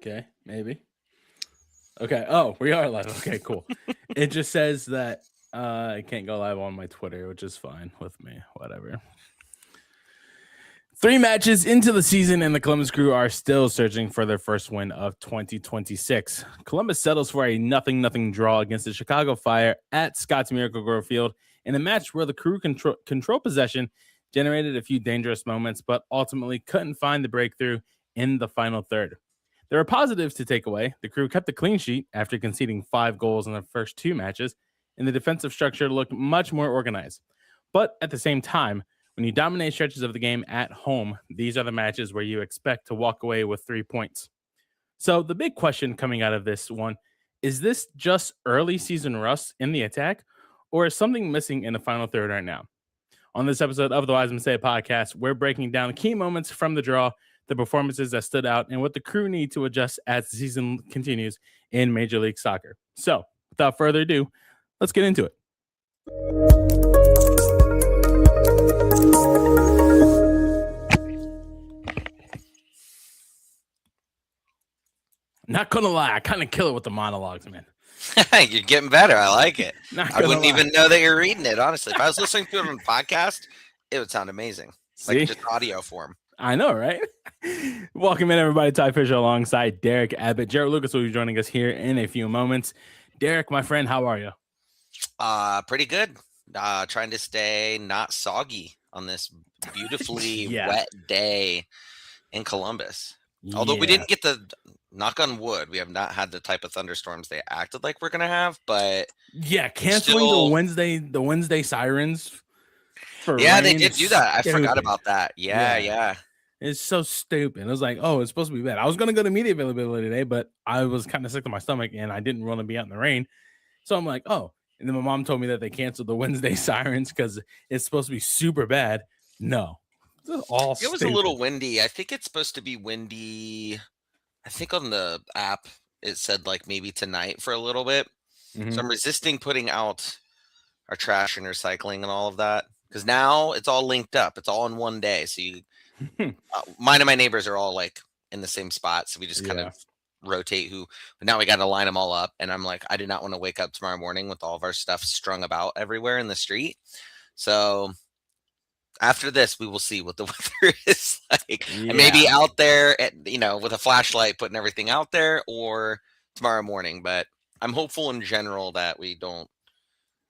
Okay, maybe. Okay. Oh, we are live. Okay, cool. It just says that I can't go live on my Twitter, which is fine with me. Whatever. 3 matches into the season, and the Columbus Crew are still searching for their first win of 2026. Columbus settles for a 0-0 draw against the Chicago Fire at Scot's Miracle Grow Field in a match where the Crew control possession, generated a few dangerous moments, but ultimately couldn't find the breakthrough in the final third. There are positives to take away. The Crew kept a clean sheet after conceding 5 goals in their first 2 matches, and the defensive structure looked much more organized. But at the same time, when you dominate stretches of the game at home, these are the matches where you expect to walk away with 3 points. So the big question coming out of this one, is this just early season rust in the attack, or is something missing in the final third right now? On this episode of the Wismen Say podcast, we're breaking down key moments from the draw, the performances that stood out, and what the Crew need to adjust as the season continues in Major League Soccer. So without further ado, let's get into it. Not gonna lie, I kind of kill it with the monologues, man. You're getting better. I like it. I wouldn't even know that you're reading it, honestly. If I was listening to it on a podcast, it would sound amazing. Like just audio form. I know, right? Welcome in, everybody. Ty Fisher alongside Derik, Abbott. Jerald Lucas will be joining us here in a few moments. Derik, my friend, how are you? Pretty good. Trying to stay not soggy on this beautifully wet day in Columbus. Although we didn't get the, knock on wood, we have not had the type of thunderstorms they acted like we're going to have, but yeah, canceling the Wednesday sirens for rain, they did do that. I forgot about that. Yeah. It's so stupid. It was like, oh, it's supposed to be bad. I was going to go to media availability today, but I was kind of sick to my stomach and I didn't want to be out in the rain. So I'm like, oh, and then my mom told me that they canceled the Wednesday sirens because it's supposed to be super bad. No. It was a little windy. I think it's supposed to be windy. I think on the app it said like maybe tonight for a little bit. Mm-hmm. So I'm resisting putting out our trash and recycling and all of that because now it's all linked up. It's all in one day. So you, mine and my neighbors are all like in the same spot. So we just kind of rotate but now we got to line them all up. And I'm like, I do not want to wake up tomorrow morning with all of our stuff strung about everywhere in the street. So after this, we will see what the weather is like. Yeah. And maybe out there, with a flashlight, putting everything out there, or tomorrow morning. But I'm hopeful in general that we don't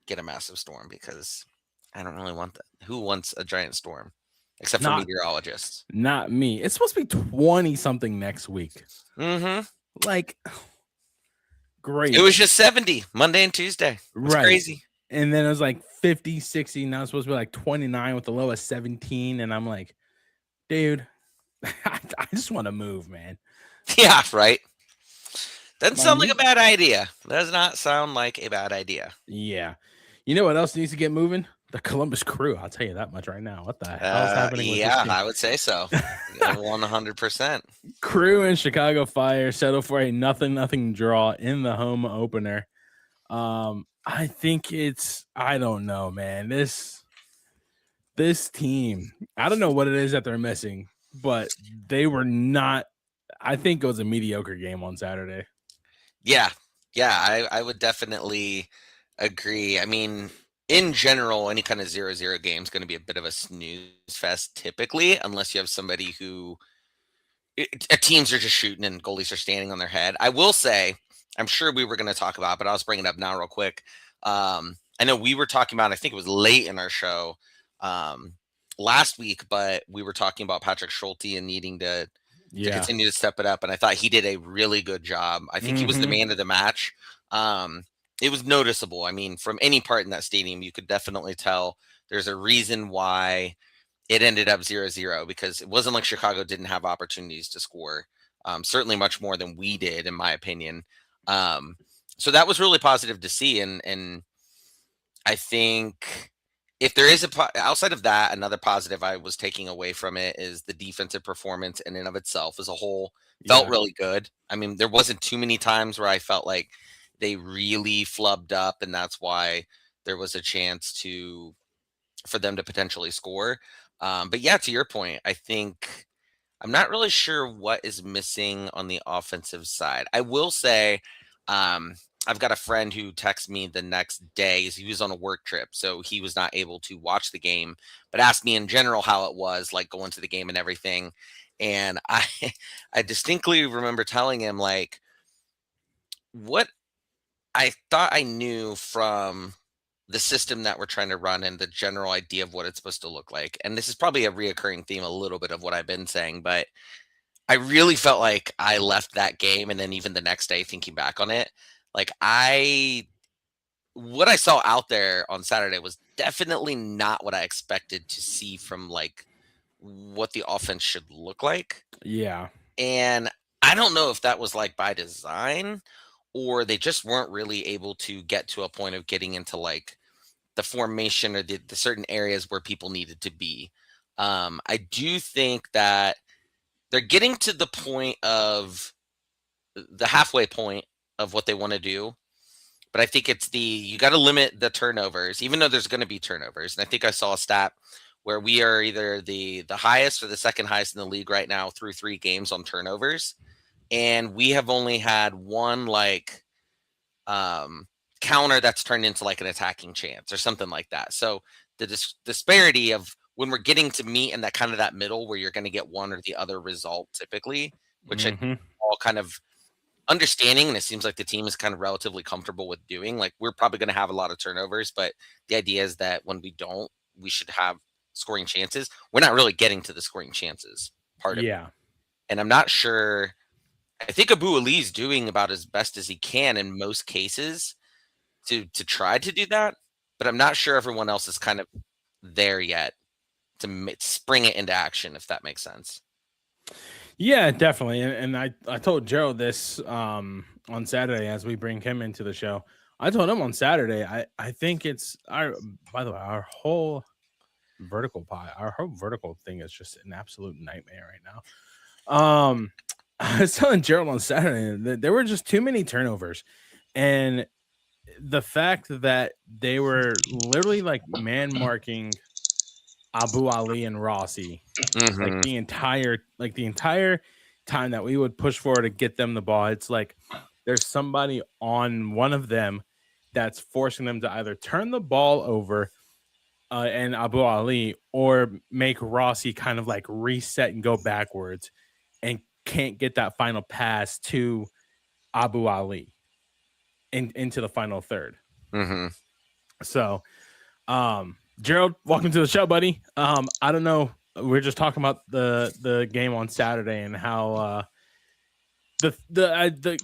get a massive storm because I don't really want that. Who wants a giant storm? Except for meteorologists. Not me. It's supposed to be 20-something next week. Mm-hmm. Like, great. It was just 70 Monday and Tuesday. It's crazy. And then it was like 50, 60. Now it's supposed to be like 29 with the low of 17. And I'm like, dude, I just want to move, man. Yeah, right. Doesn't sound like a bad idea. Does not sound like a bad idea. Yeah. You know what else needs to get moving? The Columbus Crew. I'll tell you that much right now. What the hell is happening with this team? I would say so. 100%. Crew and Chicago Fire settle for a 0-0 draw in the home opener. I think I don't know, man. This team, I don't know what it is that they're missing, but they were not, I think it was a mediocre game on Saturday. Yeah, I would definitely agree. I mean, in general, any kind of 0-0 game is going to be a bit of a snooze fest typically, unless you have somebody who teams are just shooting and goalies are standing on their head. I will say, I'm sure we were going to talk about, but I'll just bring it up now real quick. I know we were talking about, I think it was late in our show last week, but we were talking about Patrick Schulte and needing to continue to step it up. And I thought he did a really good job. I think he was the man of the match. It was noticeable. I mean, from any part in that stadium, you could definitely tell there's a reason why it ended up 0-0 because it wasn't like Chicago didn't have opportunities to score. Certainly much more than we did, in my opinion. So that was really positive to see. And I think if there is outside of that, another positive I was taking away from it is the defensive performance in and of itself as a whole felt really good. I mean, there wasn't too many times where I felt like they really flubbed up and that's why there was a chance for them to potentially score. But yeah, to your point, I think I'm not really sure what is missing on the offensive side. I will say, I've got a friend who texted me the next day. He was on a work trip, so he was not able to watch the game, but asked me in general how it was like going to the game and everything. And I, I distinctly remember telling him like what I thought I knew from the system that we're trying to run and the general idea of what it's supposed to look like. And this is probably a reoccurring theme, a little bit of what I've been saying, but I really felt like I left that game, and then even the next day thinking back on it, like what I saw out there on Saturday was definitely not what I expected to see from like what the offense should look like. Yeah. And I don't know if that was like by design or they just weren't really able to get to a point of getting into like the formation or the certain areas where people needed to be. I do think that they're getting to the point of the halfway point of what they want to do. But I think it's you got to limit the turnovers, even though there's going to be turnovers. And I think I saw a stat where we are either the highest or the second highest in the league right now through 3 games on turnovers. And we have only had one like counter that's turned into like an attacking chance or something like that. So the disparity of when we're getting to meet in that kind of that middle where you're going to get one or the other result typically, which I all kind of understanding, and it seems like the team is kind of relatively comfortable with doing. Like we're probably going to have a lot of turnovers, but the idea is that when we don't, we should have scoring chances. We're not really getting to the scoring chances part of it. And I'm not sure. I think Abu Ali's doing about as best as he can in most cases to try to do that, but I'm not sure everyone else is kind of there yet to spring it into action, if that makes sense. Yeah, definitely. And I told Jerald this on Saturday as we bring him into the show. I told him on Saturday, I think it's by the way, our whole vertical thing is just an absolute nightmare right now. I was telling Jerald on Saturday that there were just too many turnovers. And the fact that they were literally like man marking Abu Ali and Rossi like the entire time that we would push forward to get them the ball. It's like there's somebody on one of them that's forcing them to either turn the ball over and Abu Ali or make Rossi kind of like reset and go backwards and can't get that final pass to Abu Ali into the final third. So Jerald, welcome to the show, buddy. I don't know. We're just talking about the game on Saturday and how the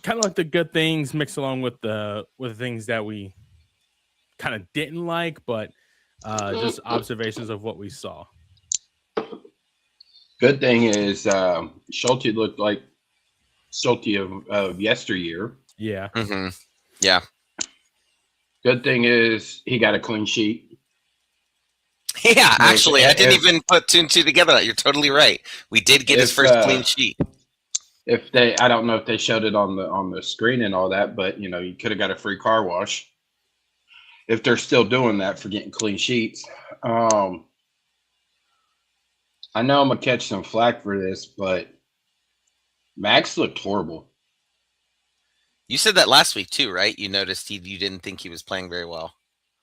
kind of like the good things mixed along with the things that we kind of didn't like, but just observations of what we saw. Good thing is Schulte looked like Schulte of yesteryear. Yeah. Yeah. Good thing is he got a clean sheet. Yeah, actually, I didn't even put 2 and 2 together. You're totally right. We did get his first clean sheet. I don't know if they showed it on the screen and all that, but you could have got a free car wash if they're still doing that for getting clean sheets. I know I'm gonna catch some flack for this, but Max looked horrible. You said that last week too, right? You noticed you didn't think he was playing very well.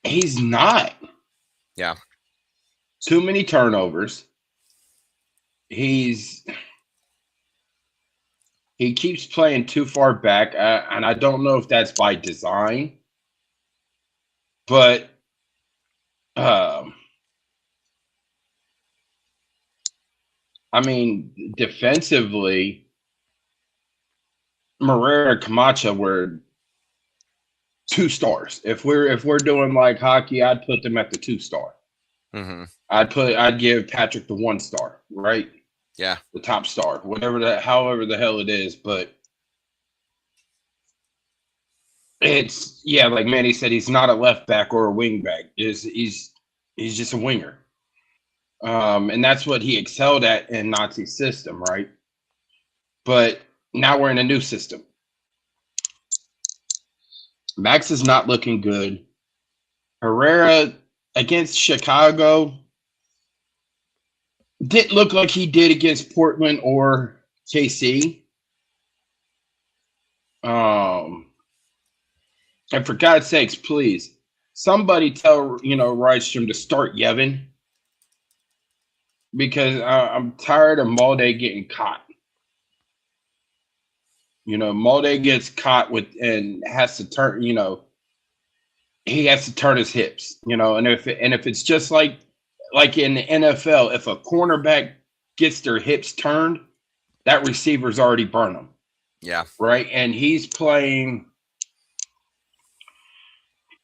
He's not. Yeah. Too many turnovers. He keeps playing too far back, and I don't know if that's by design, but I mean, defensively, Morera and Camacho were 2 stars. If we're doing like hockey, I'd put them at the 2-star. I'd give Patrick the 1-star, right? Yeah, the top star, however the hell it is, but it's like Manny said, he's not a left back or a wing back. He's just a winger, and that's what he excelled at in Nazi's system, right? But now we're in a new system. Max is not looking good. Herrera against Chicago didn't look like he did against Portland or KC. And for God's sakes, please, somebody tell Rydstrom to start Yevon, because I'm tired of Molde getting caught. Molde gets caught and has to turn. He has to turn his hips. And if it's just like in the NFL, if a cornerback gets their hips turned, that receiver's already burned them. Yeah. Right. And he's playing.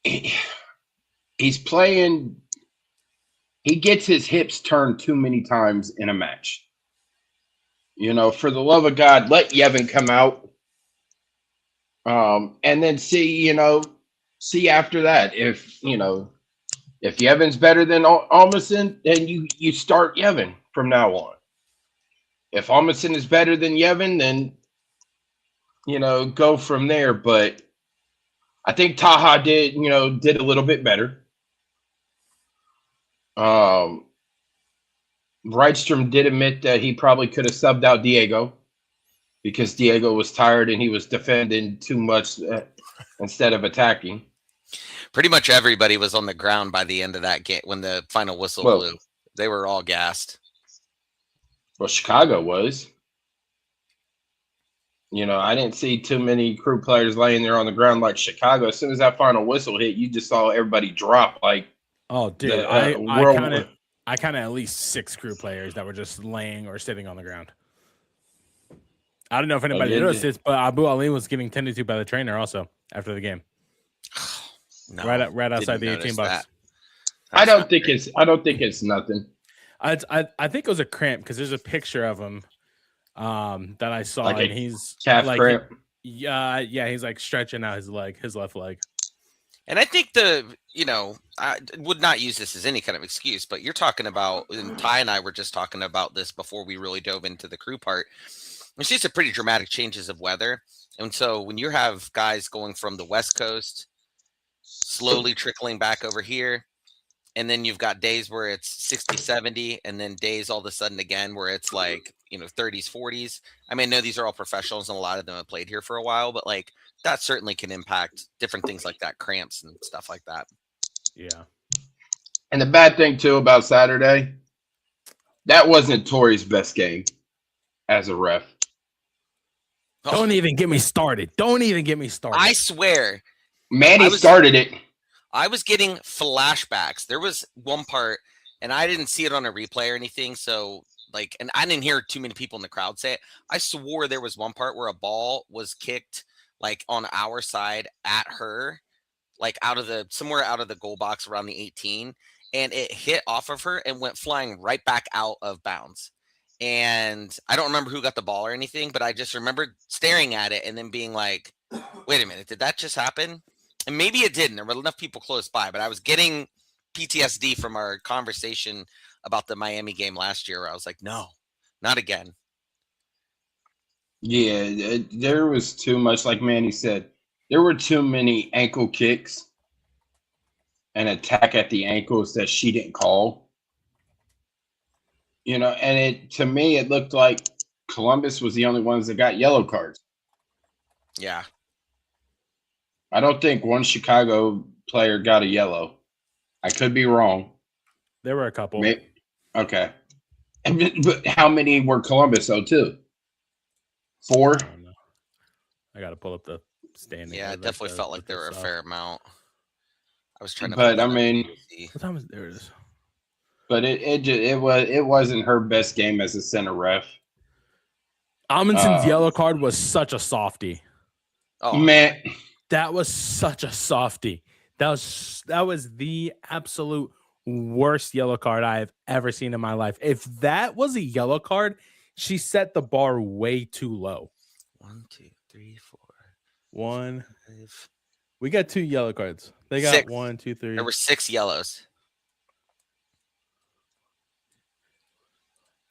He's playing. He gets his hips turned too many times in a match. For the love of God, let Yevon come out. And then see after that if Yevon's better than Almason, then you start Yevon from now on. If Almason is better than Yevon, then go from there. But I think Taha did a little bit better. Rydstrom did admit that he probably could have subbed out Diego, because Diego was tired and he was defending too much instead of attacking. Pretty much everybody was on the ground by the end of that game when the final whistle blew. They were all gassed. Well, Chicago was. I didn't see too many crew players laying there on the ground like Chicago. As soon as that final whistle hit, you just saw everybody drop like. Oh, dude, I counted at least 6 crew players that were just laying or sitting on the ground. I don't know if anybody noticed this, but Abu Ali was getting tended to by the trainer also after the game. No, right outside the 18 bucks. I don't think it's nothing. I think it was a cramp, because there's a picture of him that I saw, like and he's calf cramp. Yeah, he's like stretching out his left leg. And I think I would not use this as any kind of excuse, but you're talking about, and Ty and I were just talking about this before we really dove into the crew part. There's just a pretty dramatic changes of weather. And so when you have guys going from the West Coast, slowly trickling back over here, and then you've got days where it's 60, 70, and then days all of a sudden again where it's like, 30s, 40s. I mean, I know these are all professionals and a lot of them have played here for a while, but like that certainly can impact different things like that, cramps and stuff like that. Yeah. And the bad thing too about Saturday, that wasn't Tori's best game as a ref. Don't even get me started. I swear. Manny started it. I was getting flashbacks. There was one part, and I didn't see it on a replay or anything. So, and I didn't hear too many people in the crowd say it. I swore there was one part where a ball was kicked, on our side at her, somewhere out of the goal box around the 18, and it hit off of her and went flying right back out of bounds. And I don't remember who got the ball or anything, but I just remember staring at it and then being like, wait a minute, did that just happen? And maybe it didn't. There were enough people close by, but I was getting PTSD from our conversation about the Miami game last year, where I was like, no, not again. Yeah, there was too much, like Manny said. There were too many ankle kicks and attack at the ankles that she didn't call. And to me, it looked like Columbus was the only ones that got yellow cards. Yeah. I don't think one Chicago player got a yellow. I could be wrong. There were a couple. Maybe. Okay. But how many were Columbus, though, too? 4? I got to pull up the standing. Yeah, it definitely felt like there were a fair amount. I was trying to. But, I mean. What time is there? But it wasn't her best game as a center ref. Amundsen's yellow card was such a softie. Oh man, that was such a softie. That was the absolute worst yellow card I have ever seen in my life. If that was a yellow card, she set the bar way too low. 1, 2, 3, 4. 1. 5. We got 2 yellow cards. They got 6. 1, 2, 3. There were 6 yellows.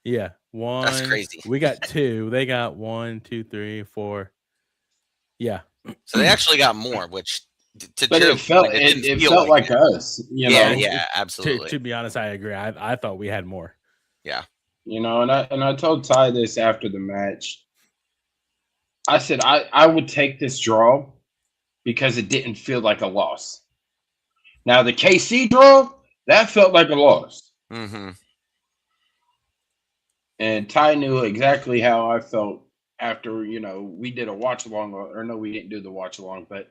Yeah, 1. That's crazy. We got 2. They got 1, 2, 3, 4. Yeah. So they actually got more, which but it felt like us. Yeah, absolutely. To be honest, I agree. I thought we had more. Yeah. And I told Ty this after the match. I said I would take this draw because it didn't feel like a loss. Now the KC draw, that felt like a loss. Mm-hmm. And Ty knew exactly how I felt after, we did a watch along, or no, we didn't do the watch along, but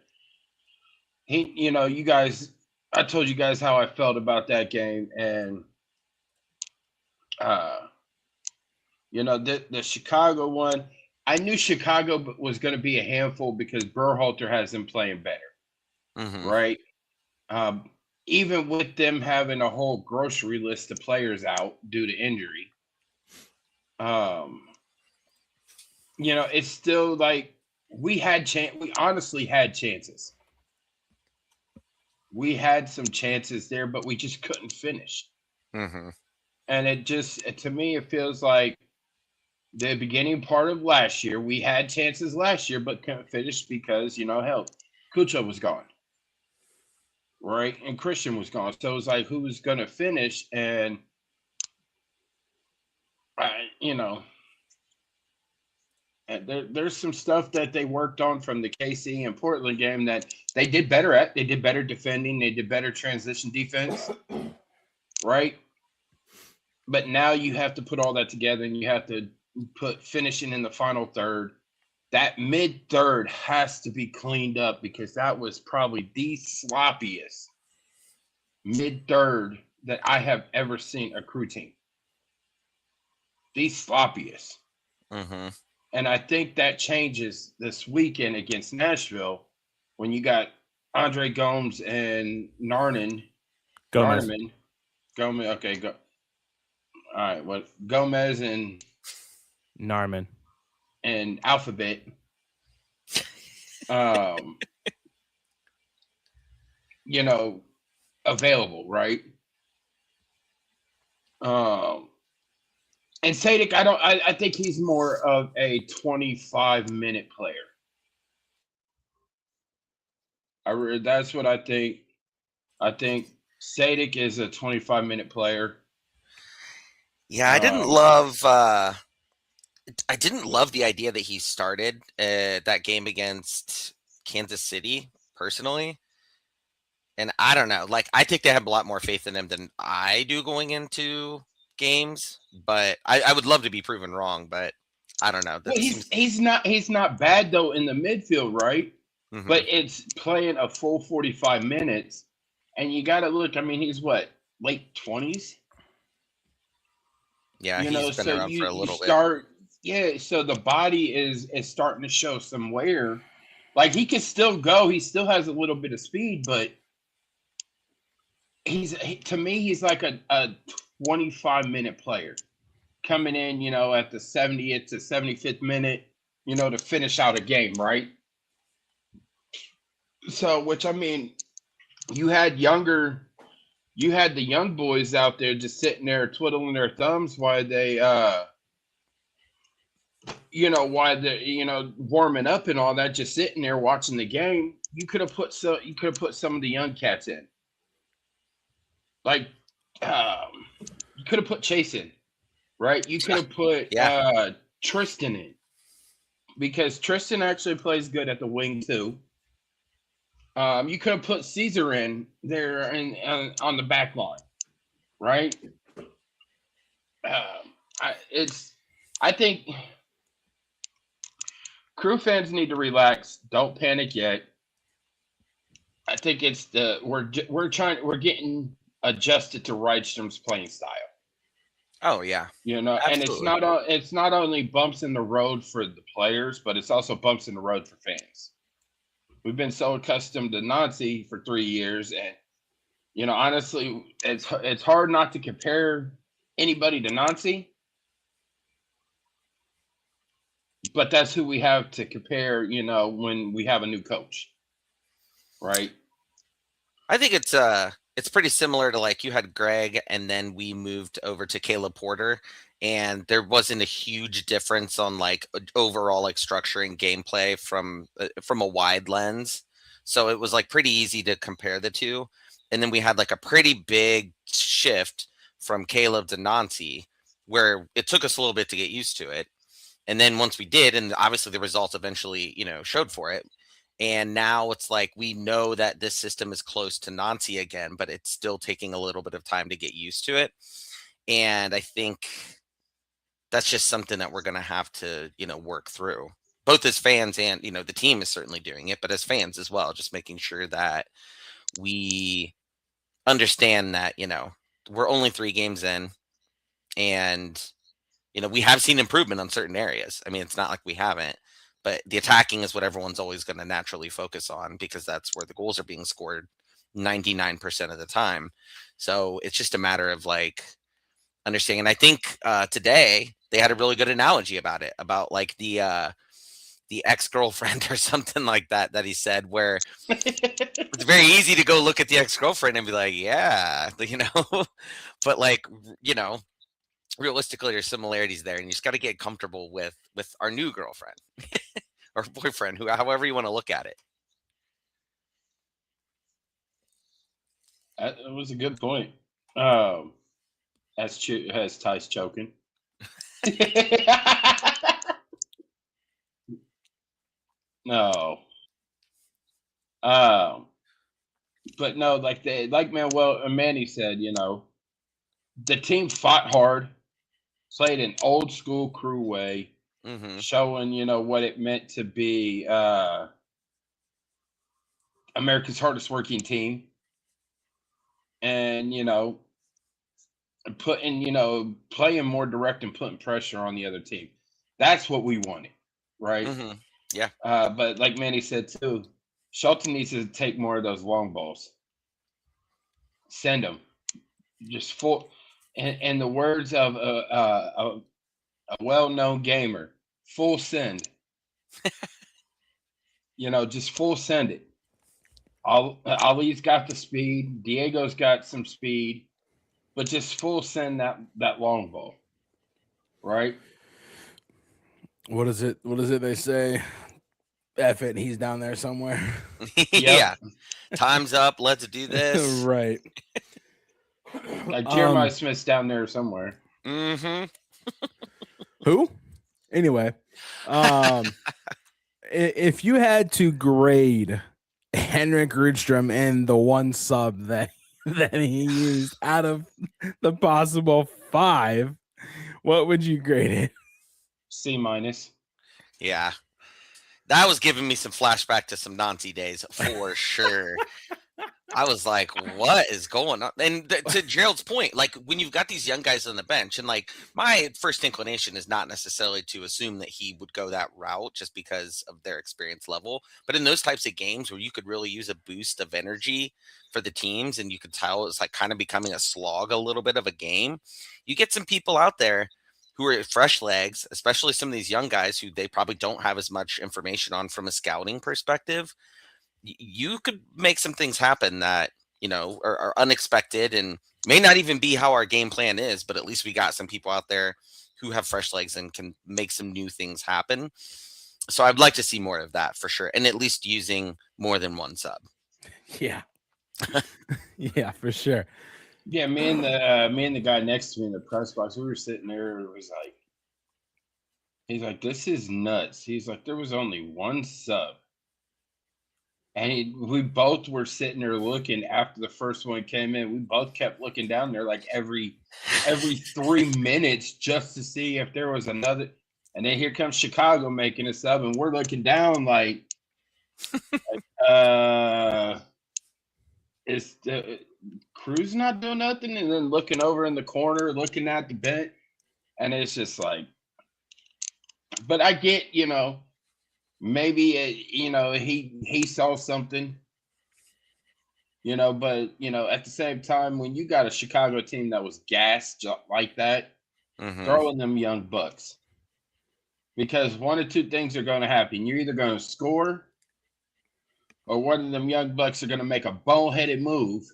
you guys, I told you guys how I felt about that game. And, the Chicago one, I knew Chicago was going to be a handful because Berhalter has them playing better, Mm-hmm. right? Even with them having a whole grocery list of players out due to injury, it's still like we honestly had chances. We had some chances there, but we just couldn't finish. Mm-hmm. And to me, it feels like the beginning part of last year, we had chances last year, but couldn't finish because, hell, Kucho was gone. Right? And Christian was gone. So it was like, who was going to finish? And, and there's some stuff that they worked on from the KC and Portland game that they did better at. They did better defending. They did better transition defense. Right? But now you have to put all that together and you have to put finishing in the final third. That mid third has to be cleaned up because that was probably the sloppiest mid third that I have ever seen a crew team. The sloppiest. Mm-hmm. And I think that changes this weekend against Nashville when you got Andre Gomes and Gomez. Gomez. Okay, go. All right, what Gomez and Narman and Alphabet. Available, right? And Sadik, I think he's more of a 25-minute player. That's what I think. I think Sadik is a 25-minute player. Yeah, I didn't love the idea that he started that game against Kansas City personally. And I don't know, like I think they have a lot more faith in him than I do going into games, but I would love to be proven wrong, but I don't know. Well, he's not bad though in the midfield, right? Mm-hmm. But it's playing a full 45 minutes, and you got to look. I mean, he's what, late 20s? Yeah, he's been around for a little bit. Yeah, so the body is starting to show some wear. Like he can still go. He still has a little bit of speed, but to me, he's like a 25-minute player coming in, at the 70th to 75th minute, to finish out a game, right? So, which I mean, you had the young boys out there just sitting there twiddling their thumbs while they, warming up and all that, just sitting there watching the game. You could have put some of the young cats in. Like, you could have put Chase in, right? You could have put Tristan in because Tristan actually plays good at the wing too. You could have put Caesar in there on the back line, right? I think crew fans need to relax. Don't panic yet. I think it's we're getting adjusted to Rydstrom's playing style. Oh yeah, absolutely. And it's not only bumps in the road for the players, but it's also bumps in the road for fans. We've been so accustomed to Nancy for 3 years, and honestly, it's hard not to compare anybody to Nancy. But that's who we have to compare, when we have a new coach, right? I think it's pretty similar to like you had Greg and then we moved over to Caleb Porter, and there wasn't a huge difference on like overall like structuring gameplay from a wide lens. So it was like pretty easy to compare the two. And then we had like a pretty big shift from Caleb to Nancy. where it took us a little bit to get used to it. And then once we did, and obviously the results eventually, showed for it. And now it's like we know that this system is close to Nancy again, but it's still taking a little bit of time to get used to it. And I think that's just something that we're going to have to, work through, both as fans and, the team is certainly doing it, but as fans as well, just making sure that we understand that, we're only 3 games in, and, we have seen improvement on certain areas. I mean, it's not like we haven't, but the attacking is what everyone's always going to naturally focus on because that's where the goals are being scored 99% of the time. So it's just a matter of like understanding. And I think today they had a really good analogy about it, about like the ex-girlfriend or something like that he said, where it's very easy to go look at the ex-girlfriend and be like, yeah, but like, realistically there's similarities there, and you just got to get comfortable with our new girlfriend or boyfriend, however you want to look at it. That was a good point. Has Tice choking. No. But no, like Manuel and Manny said, the team fought hard, played an old school crew way, showing, what it meant to be America's hardest working team. And, playing more direct and putting pressure on the other team. That's what we wanted, right? Yeah. But like Manny said too, Shelton needs to take more of those long balls. Send them. Just full. In the words of a well-known gamer, full send. Just full send it. Ali's got the speed. Diego's got some speed, but just full send that long ball, right? What is it they say? F it, he's down there somewhere. Yeah. Time's up. Let's do this. Right. Like Jeremiah Smith's down there somewhere. Who? Anyway, if you had to grade Henrik Rudstrom and the one sub that he used out of the possible 5, what would you grade it? C-. Yeah. That was giving me some flashback to some Nancy days for sure. I was like, what is going on? And to Jerald's point, like when you've got these young guys on the bench, and like my first inclination is not necessarily to assume that he would go that route just because of their experience level. But in those types of games where you could really use a boost of energy for the teams, and you could tell it's like kind of becoming a slog a little bit of a game, you get some people out there who are fresh legs, especially some of these young guys who they probably don't have as much information on from a scouting perspective. You could make some things happen that, are unexpected and may not even be how our game plan is, but at least we got some people out there who have fresh legs and can make some new things happen. So I'd like to see more of that for sure. And at least using more than one sub. Yeah. Yeah, for sure. Yeah, me and the guy next to me in the press box, we were sitting there. It was like, he's like, this is nuts. He's like, there was only one sub. And we both were sitting there looking after the first one came in. We both kept looking down there like every 3 minutes just to see if there was another. And then here comes Chicago making a sub, and we're looking down like is the Cruz not doing nothing? And then looking over in the corner, looking at the bench, and it's just like. But I get, maybe he saw something, but at the same time, when you got a Chicago team that was gassed like that, throwing them young bucks, because one of two things are going to happen: you're either going to score, or one of them young bucks are going to make a boneheaded move,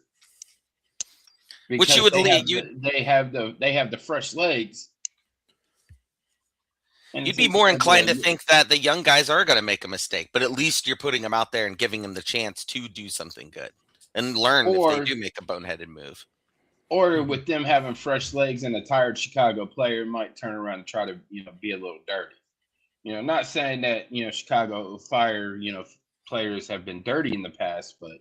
which you would they have the fresh legs. And you'd be more inclined to think that the young guys are going to make a mistake, but at least you're putting them out there and giving them the chance to do something good and learn if they do make a boneheaded move. Or with them having fresh legs and a tired Chicago player might turn around and try to, be a little dirty. Not saying that, Chicago Fire, players have been dirty in the past, but,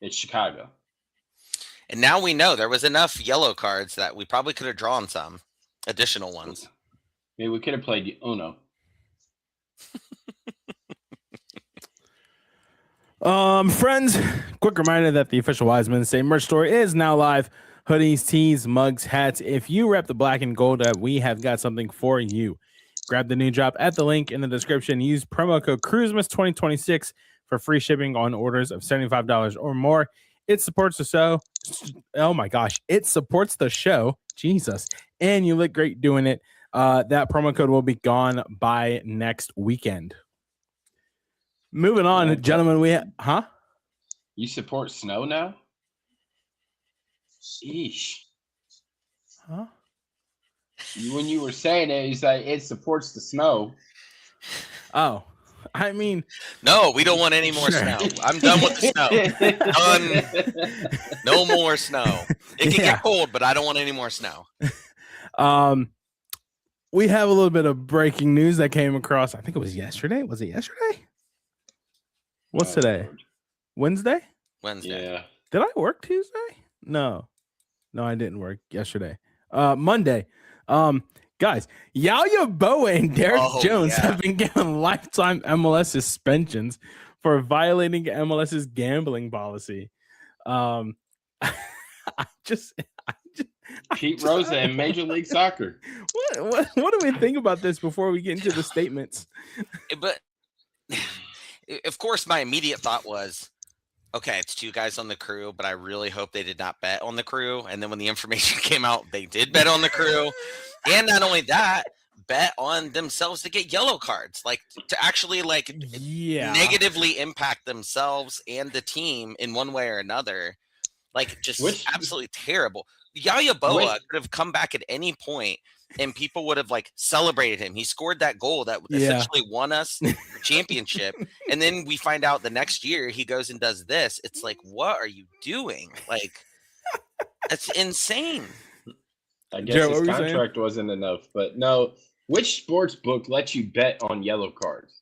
it's Chicago. And now we know there was enough yellow cards that we probably could have drawn some additional ones. Maybe we could have played Uno. Friends, quick reminder that the official Wismen Say merch store is now live. Hoodies, tees, mugs, hats. If you rep the black and gold, we have got something for you. Grab the new drop at the link in the description. Use promo code CRUISEMAS2026 for free shipping on orders of $75 or more. It supports the show. Oh my gosh, it supports the show. Jesus, and you look great doing it. That promo code will be gone by next weekend. Moving on, gentlemen, You support snow now? Sheesh. Huh? When you were saying it, it's like it supports the snow. Oh, I mean, no, we don't want any more snow. I'm done with the snow. Done. No more snow. It can get cold, but I don't want any more snow. We have a little bit of breaking news that came across. I think it was yesterday. Was it yesterday? What's today? Lord. Wednesday? Wednesday. Yeah. Did I work Tuesday? No, I didn't work yesterday. Monday. Guys, Yaya Boa and Derik Jones have been given lifetime MLS suspensions for violating MLS's gambling policy. Pete Rosa and Major League Soccer. What do we think about this before we get into the statements? But of course, my immediate thought was, okay, it's two guys on the crew, but I really hope they did not bet on the crew. And then when the information came out, they did bet on the crew. And not only that, bet on themselves to get yellow cards, like to actually negatively impact themselves and the team in one way or another. Like just absolutely terrible. Yaya Boa could have come back at any point and people would have like celebrated him. He scored that goal that essentially won us the championship. And then we find out the next year he goes and does this. It's like, what are you doing? Like, that's insane. I guess his contract wasn't enough, but no. Which sports book lets you bet on yellow cards?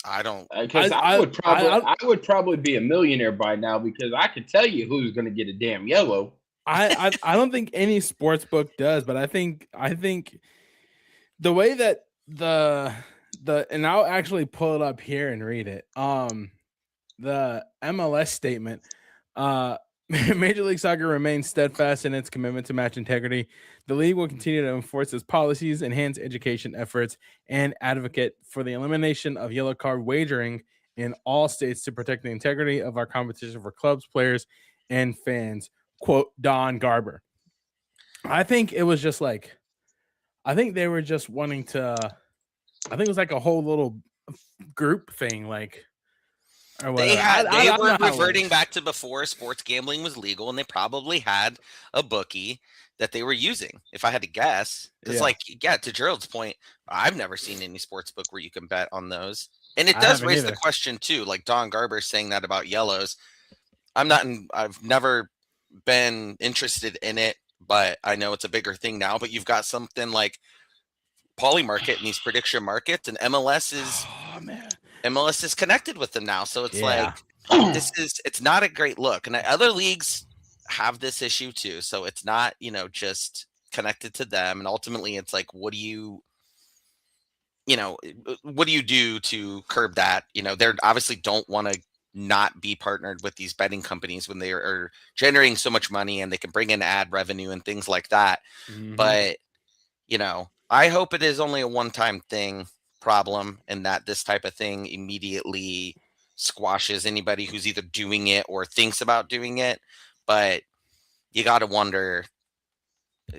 I don't. Because I would probably be a millionaire by now because I could tell you who's going to get a damn yellow. I don't think any sports book does, but I think the way that the and I'll actually pull it up here and read it. The MLS statement. Major League Soccer remains steadfast in its commitment to match integrity. The league will continue to enforce its policies, enhance education efforts, and advocate for the elimination of yellow card wagering in all states to protect the integrity of our competition for clubs, players, and fans. Quote, Don Garber. I think it was just like, I think they were just wanting to, I think it was like a whole little group thing, like, they were reverting back to before sports gambling was legal, and they probably had a bookie that they were using, if I had to guess. It's to Jerald's point, I've never seen any sports book where you can bet on those. And it does raise the question too, like Don Garber saying that about yellows. I've never been interested in it, but I know it's a bigger thing now. But you've got something like Polymarket and these prediction markets, and MLS is connected with them now. So it's it's not a great look. And other leagues have this issue too. So it's not, just connected to them. And ultimately it's like, what do you do to curb that? They obviously don't want to not be partnered with these betting companies when they are generating so much money and they can bring in ad revenue and things like that. Mm-hmm. But, I hope it is only a one-time problem and that this type of thing immediately squashes anybody who's either doing it or thinks about doing it. But you got to wonder,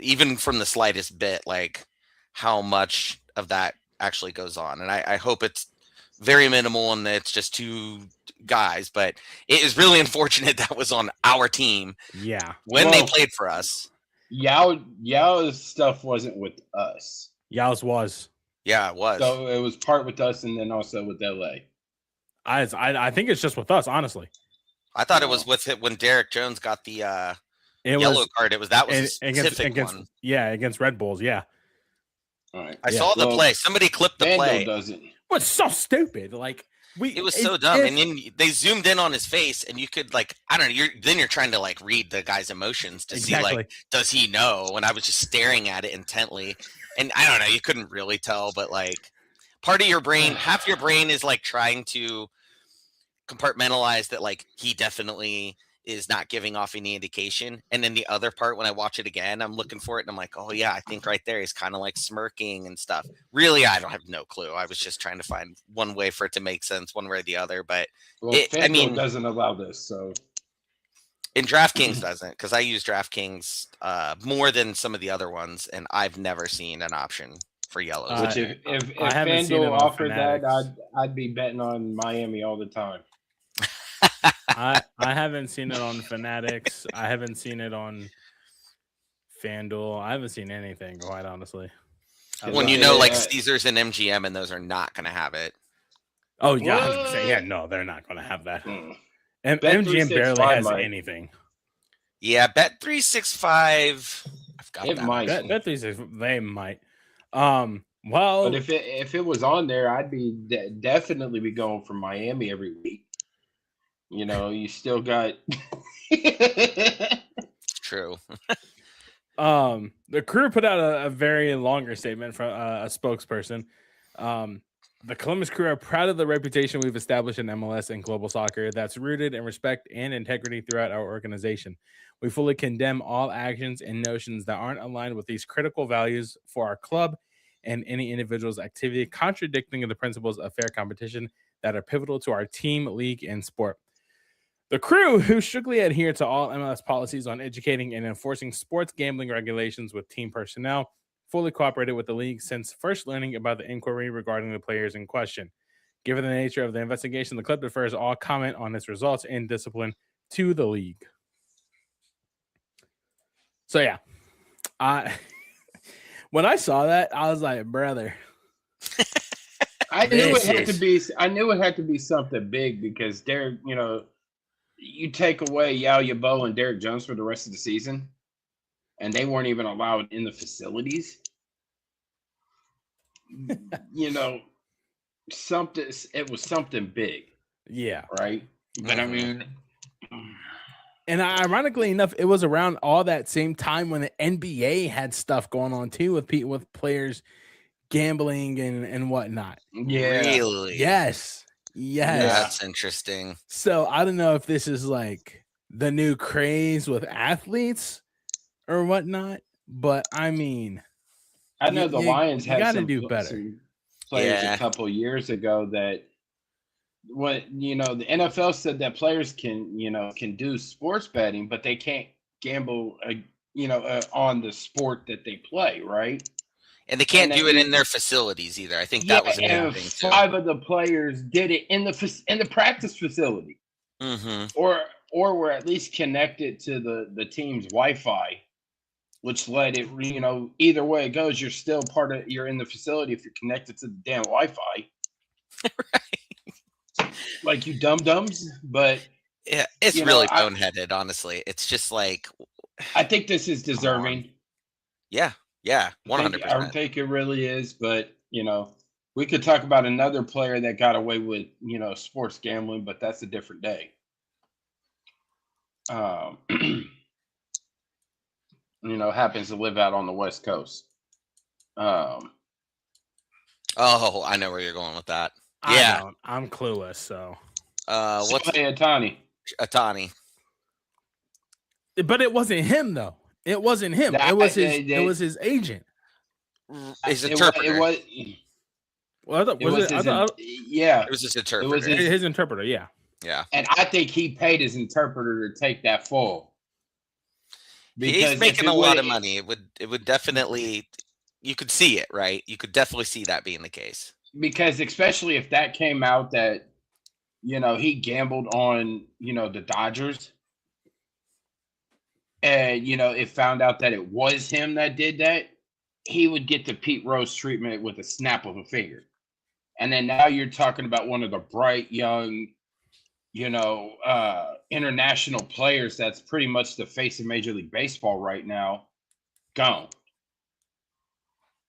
even from the slightest bit, like how much of that actually goes on. And I hope it's very minimal and that it's just two guys, but it is really unfortunate that was on our team. Yeah. When they played for us. Yao's stuff wasn't with us. Yao's was. Yeah, it was. So it was part with us and then also with LA. I think it's just with us, honestly. I thought it was with it when Derek Jones got the yellow card. That was a specific one. Yeah, against Red Bulls. Yeah. All right. I saw the play. Somebody clipped the play. Doesn't. What's so stupid? Like it was so dumb. And then they zoomed in on his face, and you could I don't know. You're trying to read the guy's emotions to see does he know? And I was just staring at it intently, and I don't know. You couldn't really tell, but part of your brain, half your brain is trying to compartmentalize that he definitely is not giving off any indication, and then the other part, when I watch it again, I'm looking for it and I'm like, oh yeah, I think right there he's kind of smirking and stuff. Really, I don't have no clue. I was just trying to find one way for it to make sense one way or the other, but FanDuel doesn't allow this, so in DraftKings doesn't, because I use DraftKings more than some of the other ones, and I've never seen an option for yellows. Which if FanDuel offered that, I'd be betting on Miami all the time. I haven't seen it on Fanatics. I haven't seen it on FanDuel. I haven't seen anything, quite honestly. When Caesars and MGM, and those are not going to have it. Oh yeah, no, they're not going to have that. And MGM barely has anything. Yeah, Bet365. I've got it. Might. Bet365. They might. Well, but if it was on there, I'd be definitely be going for Miami every week. You still got. True. The crew put out a very longer statement from a spokesperson. The Columbus Crew are proud of the reputation we've established in MLS and global soccer that's rooted in respect and integrity throughout our organization. We fully condemn all actions and notions that aren't aligned with these critical values for our club and any individual's activity contradicting the principles of fair competition that are pivotal to our team, league, and sport. The crew, who strictly adhere to all MLS policies on educating and enforcing sports gambling regulations with team personnel, fully cooperated with the league since first learning about the inquiry regarding the players in question. Given the nature of the investigation, the club defers all comment on its results and discipline to the league. So yeah, when I saw that, I was like, brother. I knew it had to be something big because Derek, you take away Yao Yabo and Derek Jones for the rest of the season, and they weren't even allowed in the facilities. Something. It was something big. Yeah. Right. But I mean, and ironically enough, it was around all that same time when the NBA had stuff going on too with players gambling and whatnot. Yeah. Really? Yes. Yeah, that's interesting. So I don't know if this is the new craze with athletes or whatnot, but I mean, I know the Lions had to do better. Players a couple years ago that the NFL said that players can do sports betting, but they can't gamble, on the sport that they play, right? And they can't do it in their facilities either. I think that was a big thing too. 5 of the players did it in the practice facility, or were at least connected to the team's Wi-Fi, which led it. Either way it goes, you're still you're in the facility if you're connected to the damn Wi-Fi. Right. Like you dum-dums, but yeah, it's really boneheaded. Honestly, it's just I think this is deserving. Yeah. Yeah, 100%. I think it really is, but we could talk about another player that got away with sports gambling, but that's a different day. Happens to live out on the West Coast. Oh, I know where you're going with that. Yeah, I'm clueless. So, what's Atani? But it wasn't him though. It wasn't him. It was his agent. His interpreter. It was his interpreter. It was his interpreter. Yeah. Yeah. And I think he paid his interpreter to take that fall. He's making a lot of money. It would definitely. You could see it, right? You could definitely see that being the case. Because especially if that came out that, he gambled on, the Dodgers. And, it found out that it was him that did that, he would get the Pete Rose treatment with a snap of a finger. And then now you're talking about one of the bright, young, international players that's pretty much the face of Major League Baseball right now, gone.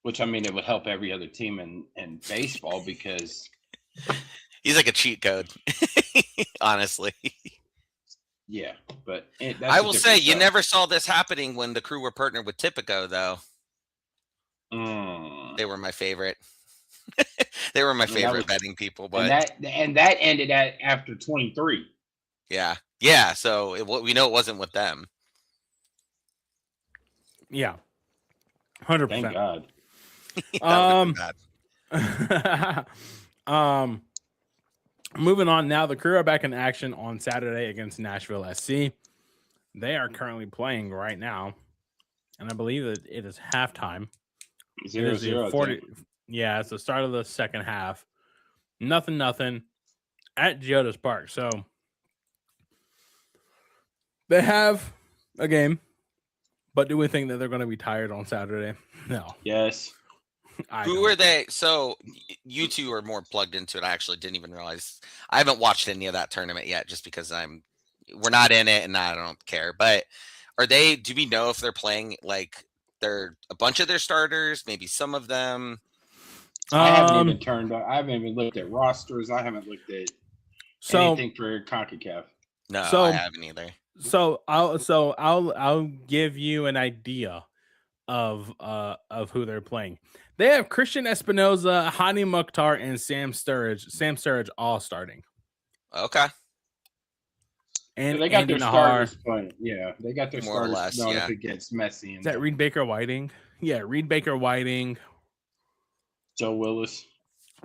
Which, I mean, it would help every other team in baseball because He's like a cheat code, honestly. yeah, but that's I a will different say you show. never saw this happening when the Crew were partnered with Tipico, though. Mm. They were my favorite. They were my And that favorite was- betting people, and but that ended at after 23. yeah. So we know it wasn't with them. Yeah, Thank 100%. God. That would've been bad. Moving on now, the Crew are back in action on Saturday against Nashville SC. They are currently playing right now, and I believe that it is halftime. 0-0. 40. Yeah, it's the start of the second half. Nothing at Geodis Park. So they have a game, but do we think that they're going to be tired on Saturday? No. Yes. Who are they? So you two are more plugged into it. I actually didn't even realize. I haven't watched any of that tournament yet, just because we're not in it and I don't care. But are they? Do we know if they're playing like they're a bunch of their starters? Maybe some of them. I haven't even I haven't even looked at rosters. I haven't looked at anything for CONCACAF. No, I haven't either. So I'll give you an idea of who they're playing. They have Christian Espinoza, Hani Mukhtar, and Sam Sturridge all starting. Okay. And so they got Andy their Nahar. starters playing. Yeah, they got their More or starters less, going yeah. up against Messi. Is that Reed Baker Whiting? Yeah, Reed Baker Whiting. Joe Willis.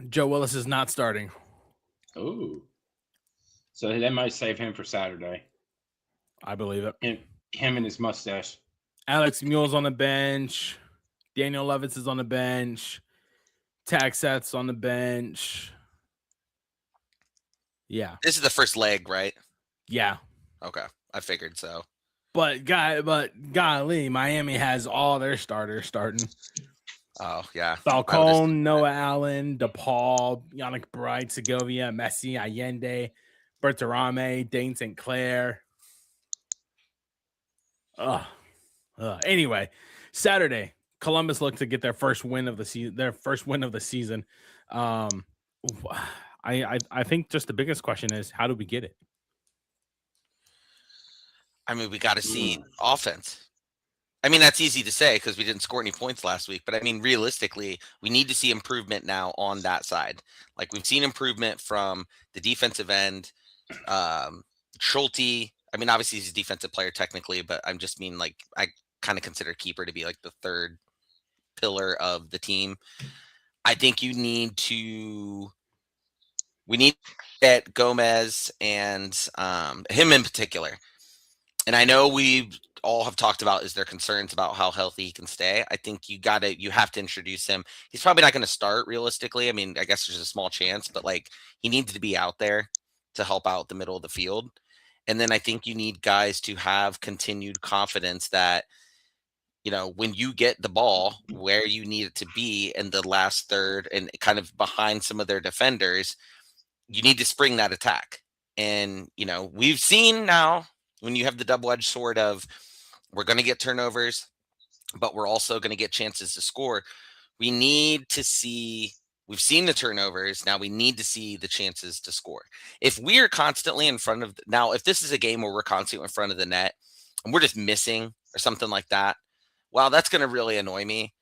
Joe Willis is not starting. Oh. So they might save him for Saturday. I believe it. Him and his mustache. Alex Mule's on the bench. Daniel Levitz is on the bench. Taxet's on the bench. Yeah. This is the first leg, right? Yeah. Okay. I figured so. But golly, Miami has all their starters starting. Oh, yeah. Falcone, Noah Allen, DePaul, Yannick Bright, Segovia, Messi, Allende, Bertarame, Dane St. Clair. Anyway, Saturday, Columbus looked to get their first win of the season. I think just the biggest question is, how do we get it? I mean, we got to see offense. I mean, that's easy to say because we didn't score any points last week. But I mean, realistically, we need to see improvement now on that side. Like, we've seen improvement from the defensive end. Schulte, I mean, obviously he's a defensive player technically, but I kind of consider keeper to be like the third pillar of the team. I think we need to get Gomez and him in particular. And I know we all have talked about is their concerns about how healthy he can stay. I think you have to introduce him. He's probably not going to start realistically. I mean, I guess there's a small chance, but like, he needs to be out there to help out the middle of the field. And then I think you need guys to have continued confidence that, when you get the ball where you need it to be in the last third and kind of behind some of their defenders, you need to spring that attack. And, we've seen now when you have the double-edged sword of we're going to get turnovers, but we're also going to get chances to score. We've seen the turnovers. Now we need to see the chances to score. If we are constantly in front of, if this is a game where we're constantly in front of the net and we're just missing or something like that, wow, that's going to really annoy me.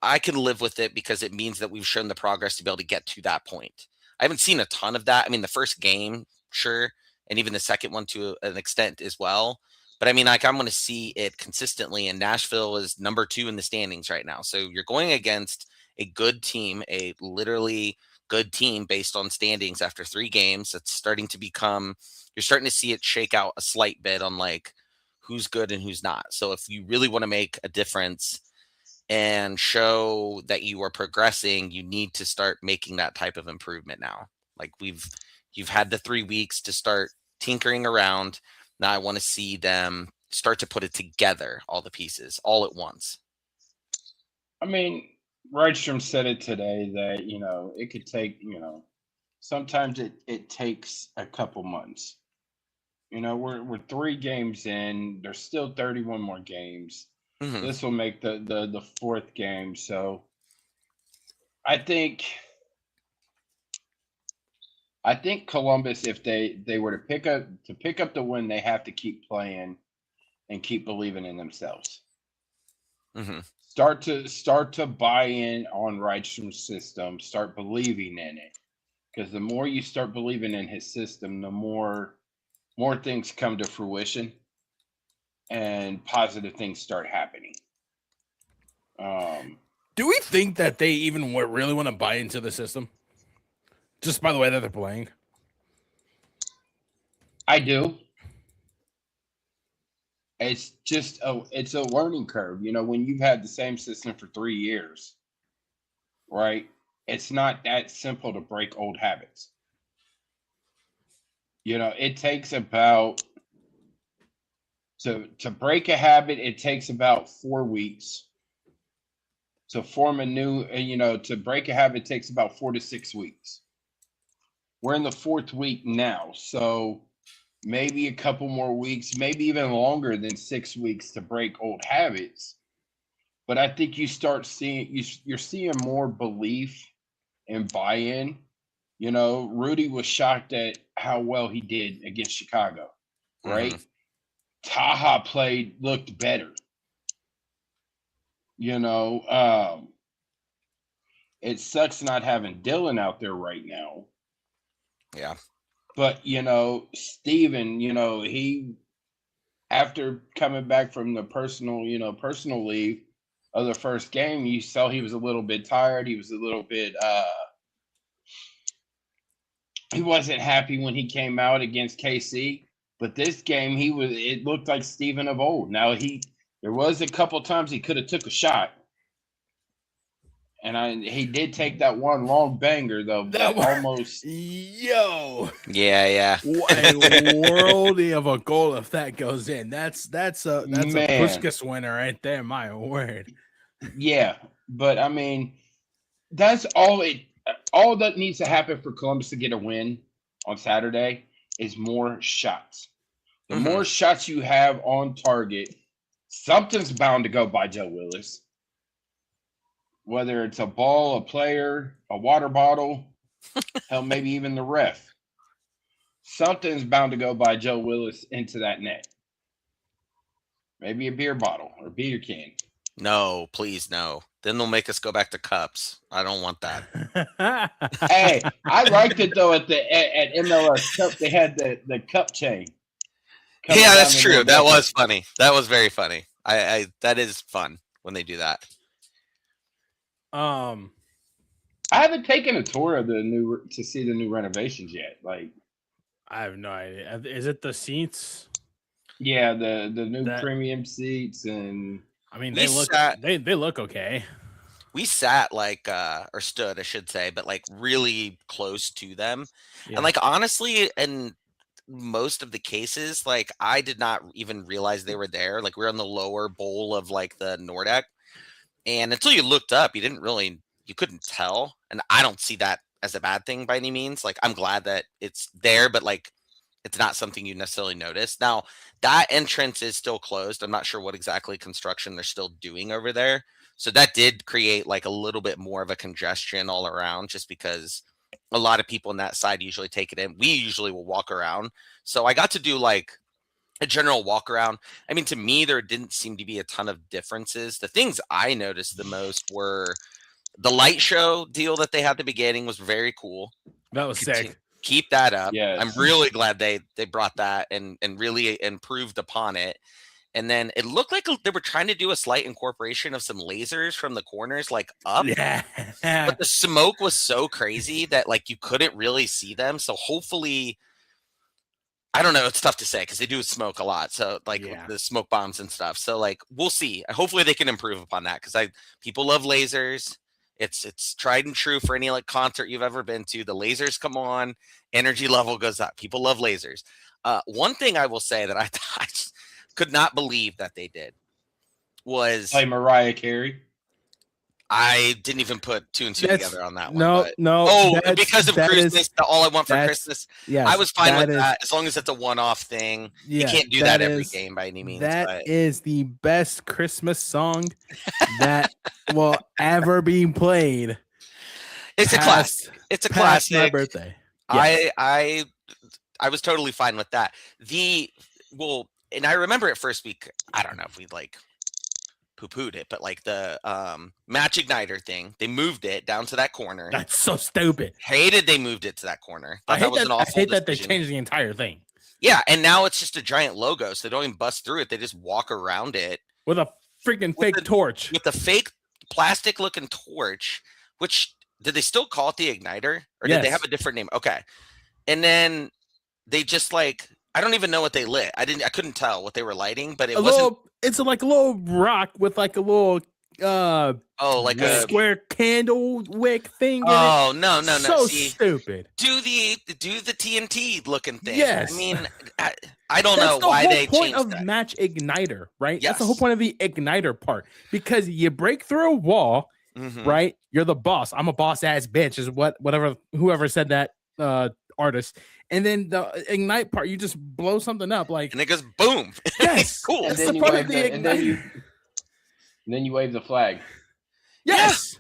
I can live with it because it means that we've shown the progress to be able to get to that point. I haven't seen a ton of that. I mean, the first game, sure, and even the second one to an extent as well. But I mean, like, I'm going to see it consistently, and Nashville is number 2 in the standings right now. So you're going against a good team, a literally good team based on standings after 3 games. That's starting to you're starting to see it shake out a slight bit on like who's good and who's not. So if you really want to make a difference and show that you are progressing, you need to start making that type of improvement now. Like, you've had the 3 weeks to start tinkering around. Now I want to see them start to put it together, all the pieces, all at once. I mean, Rydstrom said it today that, it could take, sometimes it takes a couple months. We're 3 games in. There's still 31 more games. Mhm. This will make the fourth game. So I think Columbus, if they were to pick up the win, they have to keep playing and keep believing in themselves. Mhm. Start to buy in on Reichstrom's system. Start believing in it, because the more you start believing in his system, the more things come to fruition and positive things start happening. Do we think that they even really want to buy into the system? Just by the way that they're playing? I do. It's just it's a learning curve. When you've had the same system for 3 years, right? It's not that simple to break old habits. It takes about to break a habit, it takes about 4 weeks. To form a new, to break a habit takes about 4 to 6 weeks. We're in the 4th week now, so maybe a couple more weeks, maybe even longer than 6 weeks to break old habits. But I think you start seeing you're seeing more belief and buy-in. Rudy was shocked at how well he did against Chicago, right? Mhm. Taha looked better. It sucks not having Dylan out there right now. Yeah. But Steven, he, after coming back from the personal leave of the first game, you saw he was a little bit tired. He was a little bit he wasn't happy when he came out against KC. But this game, it looked like Steven of old. Now there was a couple times he could have took a shot. And he did take that one long banger though. That almost. Yo. Yeah. A worldie of a goal if that goes in. That's a Puskas winner right there. My word. Yeah, but I mean, that's all that needs to happen for Columbus to get a win on Saturday is more shots. The more shots you have on target, something's bound to go by Joe Willis. Whether it's a ball, a player, a water bottle, hell, maybe even the ref. Something's bound to go by Joe Willis into that net. Maybe a beer bottle or beer can. No, please no. Then they'll make us go back to cups. I don't want that. Hey, I liked it though at MLS Cup. They had the cup chain. Yeah, that's true. That was funny. That was very funny. I that is fun when they do that. I haven't taken a tour of to see the new renovations yet. Like, I have no idea. Is it the seats? Yeah, the new premium seats, and I mean they look okay. We sat or stood, I should say, but like really close to them. Yeah. And like honestly, in most of the cases, like I did not even realize they were there. Like we're on the lower bowl of like the Nordeck. And until you looked up, you couldn't tell. And I don't see that as a bad thing by any means. Like I'm glad that it's there, but like it's not something you necessarily notice. Now that entrance is still closed. I'm not sure what exactly construction they're still doing over there. So that did create like a little bit more of a congestion all around, just because a lot of people on that side usually take it in. We usually will walk around. So I got to do like a general walk around. I mean, to me, there didn't seem to be a ton of differences. The things I noticed the most were the light show deal that they had at the beginning was very cool. That was sick. Keep that up. Yes. I'm really glad they brought that and really improved upon it. And then it looked like they were trying to do a slight incorporation of some lasers from the corners, like up. Yeah. But the smoke was so crazy that like you couldn't really see them. So hopefully, I don't know. It's tough to say because they do smoke a lot. So like the smoke bombs and stuff. So like we'll see. Hopefully they can improve upon that because people love lasers. It's tried and true for any like concert you've ever been to. The lasers come on, energy level goes up. People love lasers. One thing I will say that I could not believe that they did was play Mariah Carey. I didn't even put 2 and 2 together on that one. No. Oh, because of Christmas, the All I Want for Christmas. Yes, I was fine with that as long as it's a one-off thing. Yeah, you can't do that every game by any means. That is the best Christmas song that will ever be played. It's a classic. It's a classic. My birthday. Yes. I was totally fine with that. And I remember it first week. I don't know if we like poo-pooed it, but like the match igniter thing, they moved it down to that corner. That's so stupid. Hated they moved it to that corner. I hate that they changed the entire thing. Yeah, and now it's just a giant logo, so they don't even bust through it. They just walk around it with a freaking fake torch. With the fake plastic-looking torch, which did they still call it the igniter, or did they have a different name? Okay, and then they just like I don't even know what they lit. I couldn't tell what they were lighting, but it's like a little rock with like a little like a square candle wick thing. Oh no! So stupid. Do the TNT looking thing. Yes. I mean, I don't know why they changed that. That's the whole point of match igniter, right? Yes. That's the whole point of the igniter part, because you break through a wall, right? You're the boss. I'm a boss ass bitch, is whoever said that artist. And then the ignite part, you just blow something up, like, and it goes boom. Yes, cool. And then you wave the flag. Yes,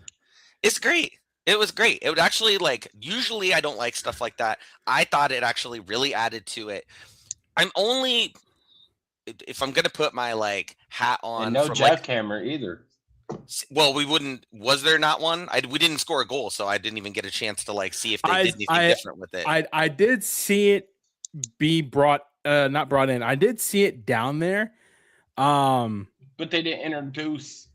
it's great. It was great. It would actually usually I don't like stuff like that. I thought it actually really added to it. If I'm gonna put my hat on. And no jackhammer either. Well, we wouldn't. Was there not one? We didn't score a goal, so I didn't even get a chance to see if they did anything different with it. I did see it be not brought in. I did see it down there. But they didn't introduce.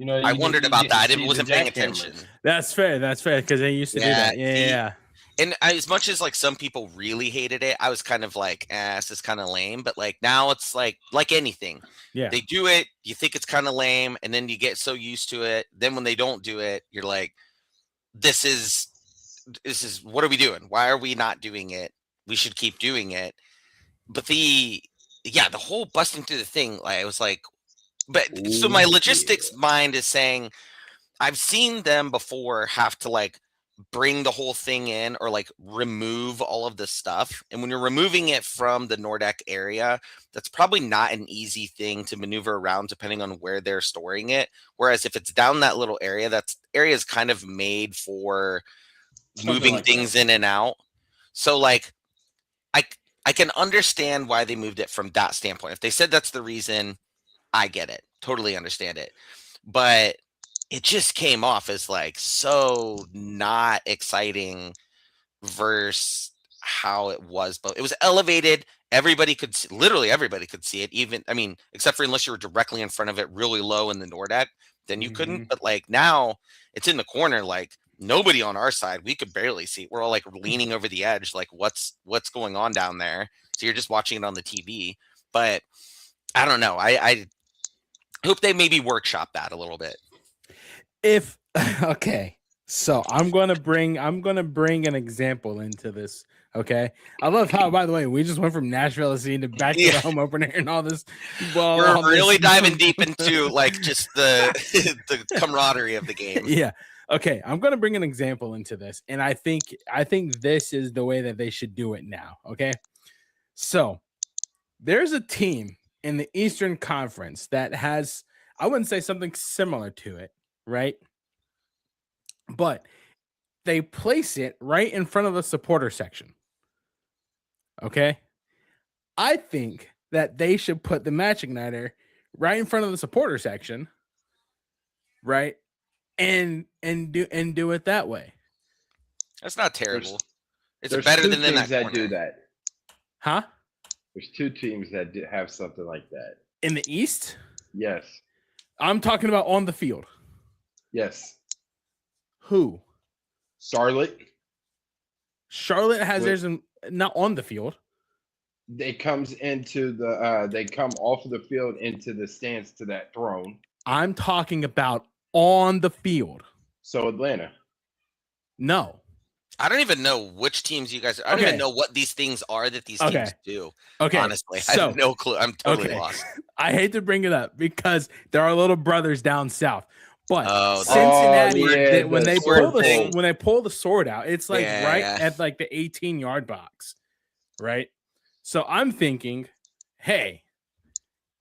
I wondered about that. I wasn't paying attention. That's fair. Because they used to do that. Yeah. And as much as some people really hated it, I was kind of this is kind of lame. But now it's like anything. Yeah. They do it, you think it's kind of lame, and then you get so used to it. Then when they don't do it, you're like, this is what are we doing? Why are we not doing it? We should keep doing it. But the whole busting through the thing, I was like, so my logistics mind is saying I've seen them before have to bring the whole thing in or remove all of the stuff. And when you're removing it from the Nordic area, that's probably not an easy thing to maneuver around depending on where they're storing it. Whereas if it's down that little area, that area is kind of made for moving things in and out. So I can understand why they moved it from that standpoint. If they said that's the reason, I get it. Totally understand it. But it just came off as so not exciting versus how it was. But it was elevated. Literally everybody could see it. Except for unless you were directly in front of it really low in the Nordeck, then you couldn't. But now it's in the corner. Nobody on our side, we could barely see it. We're all leaning over the edge. What's going on down there? So you're just watching it on the TV. But I don't know. I hope they maybe workshop that a little bit. Okay, so I'm gonna bring an example into this. Okay, I love how, by the way, we just went from Nashville SC to back to the home opener and all this. Well, we're really diving deep into just the camaraderie of the game. Yeah. Okay, I'm gonna bring an example into this, and I think this is the way that they should do it now. Okay, so there's a team in the Eastern Conference that has, I wouldn't say something similar to it, right? But they place it right in front of the supporter section. Okay? I think that they should put the match igniter right in front of the supporter section, right? And do it that way. That's not terrible. It's better than in that corner. Do that. Huh? There's 2 teams that have something like that. In the East? Yes. I'm talking about on the field. Yes. Who? Charlotte. Charlotte has theirs not on the field. They comes into the they come off of the field into the stands to that throne. I'm talking about on the field. So Atlanta. No. I don't even know which teams you guys are. I don't even know what these things are that these teams do. Okay. Honestly, I have no clue. I'm totally lost. I hate to bring it up because there are little brothers down south. But Oh, Cincinnati, yeah, when the they sword thing. when they pull the sword out, it's like right Yeah. at like the 18-yard box, right? So I'm thinking, hey,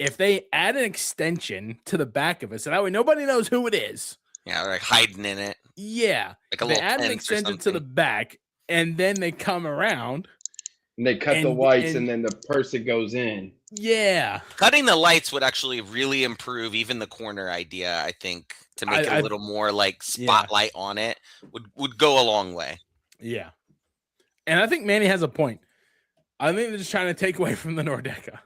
if they add an extension to the back of it, so that way nobody knows who it is. Yeah, like hiding in it. Yeah, Like a they little add an fence or extension to the something. back, and then they come around. And they cut the And- lights, and- and then the person goes in. Yeah, Cutting the lights would actually really improve even the corner idea, I think, to make it a little more like spotlight on it would go a long way. yeah. And I think Manny has a point. I think they're just trying to take away from the Nordeca,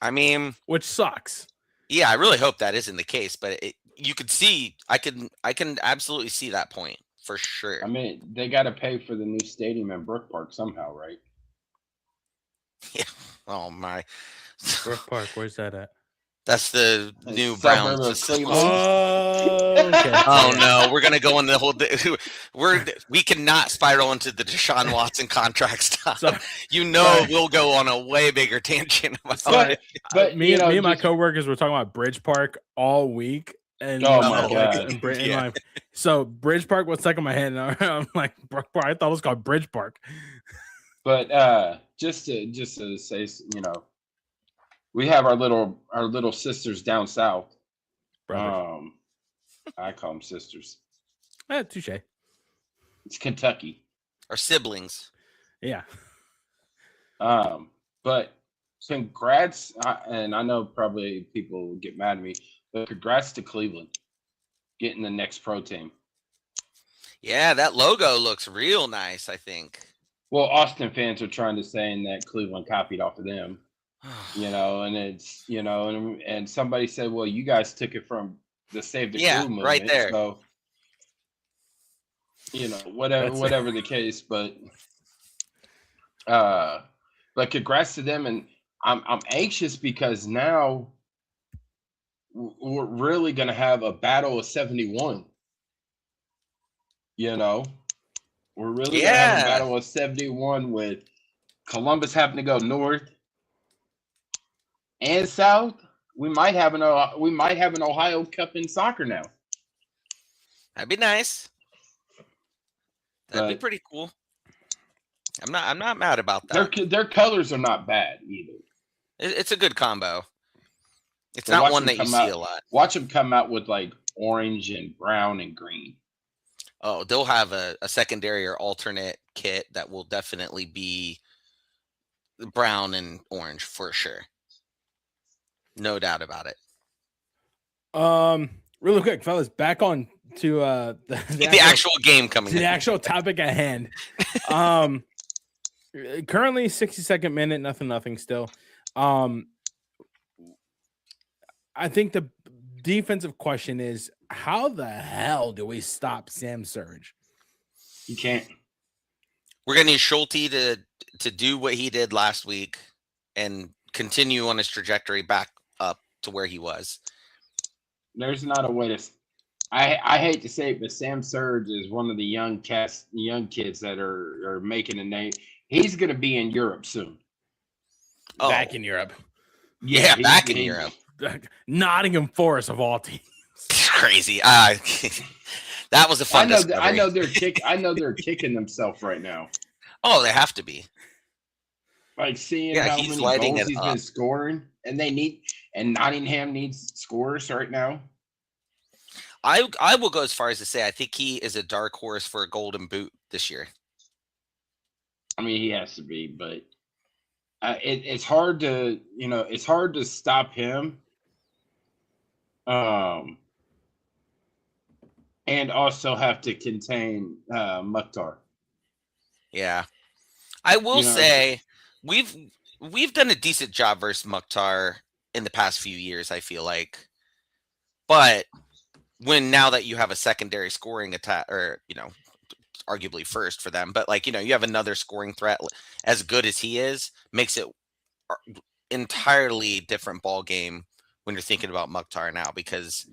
I mean, which sucks. yeah, I really hope that isn't the case, but you could see, I can absolutely see that point for sure. I mean, they got to pay for the new stadium in Brook Park somehow, right? Yeah. Oh my. Brook Park, where's that at? That's the A new suburb Browns of facility. Cleveland. Oh, okay. Oh no, we're gonna go on the whole. We cannot spiral into the Deshaun Watson contract stuff. So- We'll go on a way bigger tangent about But- it. But me and my just- coworkers were talking about Bridge Park all week. And Oh my God. and so Bridge Park was stuck in my head, and I'm like, Brook Park. I thought it was called Bridge Park. But just to say, we have our little sisters down south. Brother. I call them sisters. Touche. It's Kentucky. Our siblings. Yeah. But congrats, and I know probably people will get mad at me, but congrats to Cleveland getting the next pro team. Yeah, that logo looks real nice, I think. Well, Austin fans are trying to say that Cleveland copied off of them, and it's, and somebody said, well, you guys took it from the Save the Yeah, Crew movement. right there. So, whatever the case, but congrats to them. And I'm anxious because now we're really going to have a battle of 71. We're really going to have a battle of 71 with Columbus having to go north and south. We might have an Ohio Cup in soccer now. That'd be nice. That'd be But pretty cool. I'm not mad about that. their colors are not bad either. It's a good combo. It's So not watch one them that you come see out- a lot. Watch them come out with like orange and brown and green. Oh, they'll have a secondary or alternate kit that will definitely be brown and orange for sure. No doubt about it. Really quick, fellas, back on to The actual game coming the in. actual topic at hand. Currently 62nd minute, nothing still. I think the defensive question is, how the hell do we stop Sam Surge? You can't. We're gonna need Schulte to do what he did last week and continue on his trajectory back up to where he was. There's not a way to. I hate to say it, but Sam Surge is one of the young kids that are making a name. He's going to be in Europe soon. Oh, Back in Europe. yeah, he's- back in he- Europe. Nottingham Forest of all teams. Crazy. That was a fun discovery. I know they're kicking themselves right now. Oh, they have to be. Like seeing Yeah, how he's many lighting goals it he's up. been scoring, and Nottingham needs scorers right now. I will go as far as to say I think he is a dark horse for a golden boot this year. I mean, he has to be, but it's hard to stop him. And also have to contain Mukhtar. Yeah. I will You know, say we've done a decent job versus Mukhtar in the past few years, I feel like. But now that you have a secondary scoring attack, or arguably first for them, but you have another scoring threat as good as he is, makes it entirely different ball game when you're thinking about Mukhtar now, because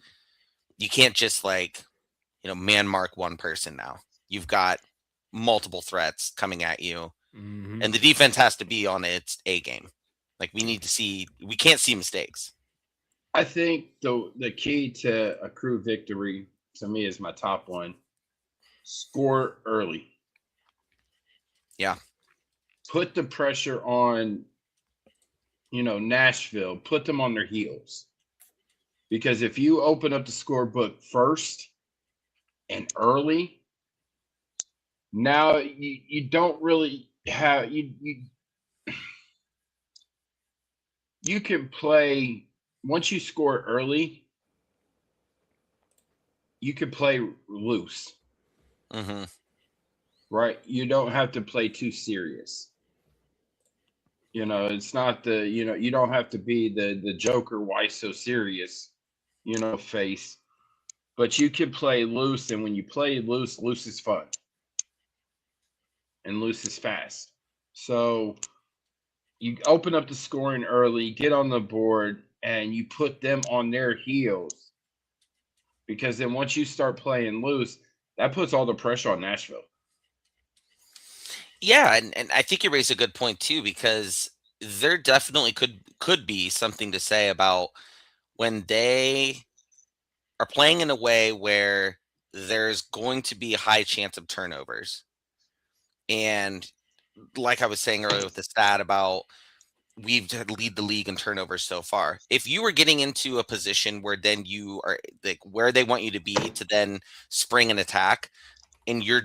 you can't just man mark one person now. You've got multiple threats coming at you, and the defense has to be on its A game. We can't see mistakes. I think the key to a crew victory to me is my top one. Score early. Yeah. Put the pressure on, Nashville. Put them on their heels. Because if you open up the scorebook first and early, now you don't really have you can play once you score early, you can play loose. Mm-hmm. Right? You don't have to play too serious. It's not you don't have to be the Joker, why so serious, face. But you can play loose, and when you play loose, loose is fun. And loose is fast. So you open up the scoring early, get on the board, and you put them on their heels. Because then once you start playing loose, that puts all the pressure on Nashville. Yeah, and I think you raise a good point too, because there definitely could be something to say about when they are playing in a way where there's going to be a high chance of turnovers. And like I was saying earlier with the stat about we've lead the league in turnovers so far. If you were getting into a position where then you are like where they want you to be to then spring an attack, and you're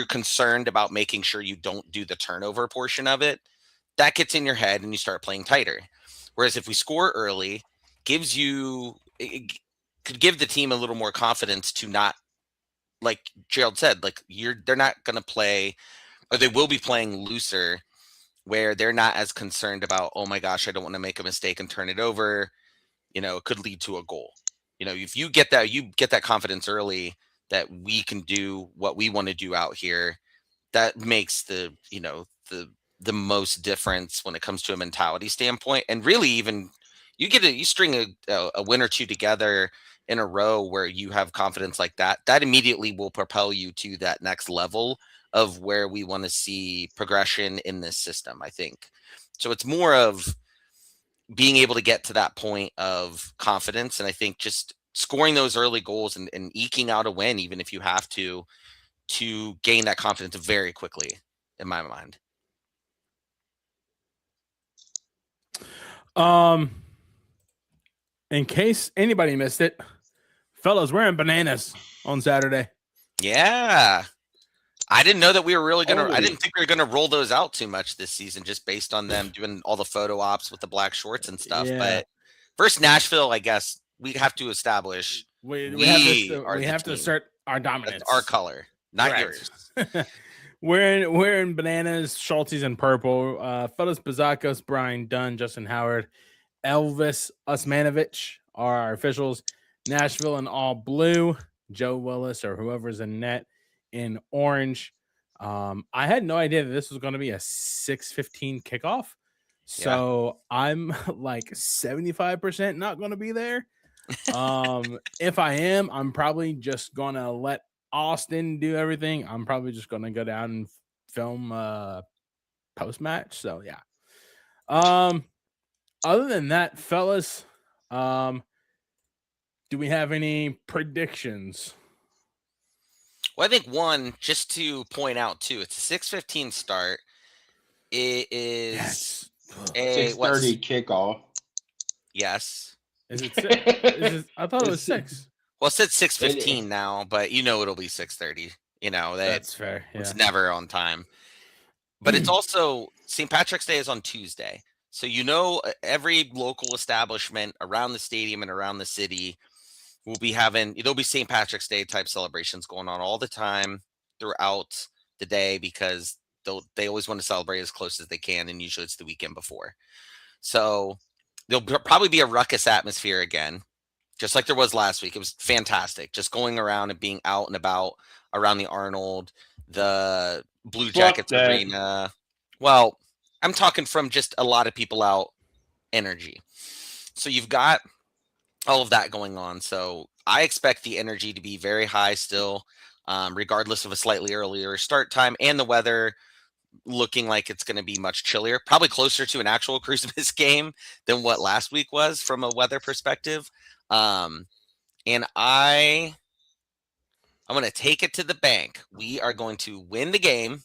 concerned about making sure you don't do the turnover portion of it, that gets in your head and you start playing tighter. Whereas if we score early, it could give the team a little more confidence to not, like Jerald said, like they're not going to play, or they will be playing looser, where they're not as concerned about, oh my gosh, I don't want to make a mistake and turn it over. It could lead to a goal. If you get that confidence early that we can do what we want to do out here, that makes the most difference when it comes to a mentality standpoint. And really, even you string a win or two together in a row where you have confidence like that, that immediately will propel you to that next level of where we want to see progression in this system, I think. So it's more of being able to get to that point of confidence. And I think just scoring those early goals and eking out a win, even if you have to gain that confidence very quickly, in my mind. In case anybody missed it, fellas, we're in bananas on Saturday. Yeah. I didn't know that we were really Totally. I didn't think we were gonna roll those out too much this season, just based on them doing all the photo ops with the black shorts and stuff. Yeah. But versus Nashville, I guess we have to establish We are have the to team. assert our dominance. That's our color, not Correct. yours. We're in bananas, Schulte's in purple. Fellas Bazakos, Brian Dunn, Justin Howard, Elvis Usmanovich are our officials. Nashville in all blue, Joe Willis or whoever's in net in orange. I had no idea that this was going to be a 6:15 kickoff. So I'm like 75% not going to be there. If I am, I'm probably just going to let Austin do everything. I'm probably just going to go down and film post match. So yeah. Other than that, fellas, do we have any predictions? Well, I think one, just to point out too, it's a 6:15 start. It is a 6:30 kickoff. Yes. Is it I thought it was 6. Well, it said 6:15 now, but it'll be 6:30. That's fair. Yeah. It's never on time. But it's also St. Patrick's Day is on Tuesday. So every local establishment around the stadium and around the city will be there'll be St. Patrick's Day type celebrations going on all the time throughout the day, because they always want to celebrate as close as they can, and usually it's the weekend before. So there'll probably be a ruckus atmosphere again, just like there was last week. It was fantastic, just going around and being out and about around the Arnold, the Blue Jackets arena. Well, I'm talking from just a lot of people out energy. So you've got all of that going on. So I expect the energy to be very high still, regardless of a slightly earlier start time and the weather. looking like it's going to be much chillier, probably closer to an actual Christmas game than what last week was from a weather perspective. And I'm going to take it to the bank. We are going to win the game.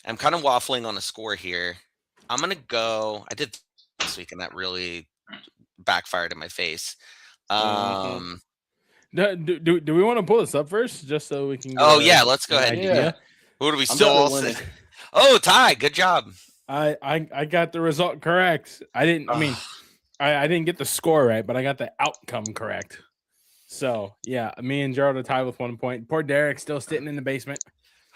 I'm kind of waffling on a score here. I'm going to go. I did this week, and that really backfired in my face. Do we want to pull this up first, just so we can? Get let's go ahead. Idea? Yeah. Who do we I'm still all still say? winning. Oh, Ty, good job. I got the result correct. I didn't. I mean, I didn't get the score right, but I got the outcome correct. So yeah, me and Jerald are tied with 1 point. Poor Derik still sitting in the basement.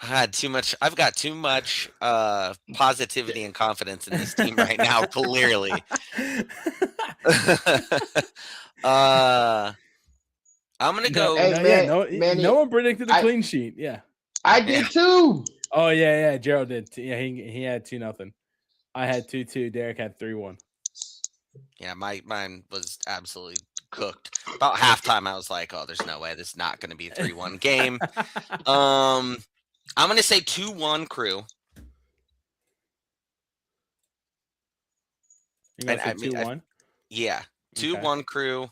I had too much. I've got too much positivity and confidence in this team right now. Clearly. I'm gonna go. Hey, Manny, no one predicted a clean sheet. Yeah, I did too. Oh yeah. Jerald did. Yeah, he had 2-0. I had 2-2. Derik had 3-1. Yeah, mine was absolutely cooked. About halftime, I was like, "Oh, there's no way this is not going to be a 3-1 game." I'm going to say 2-1 Crew. You gonna say 2-1? Yeah, 2-1 Crew.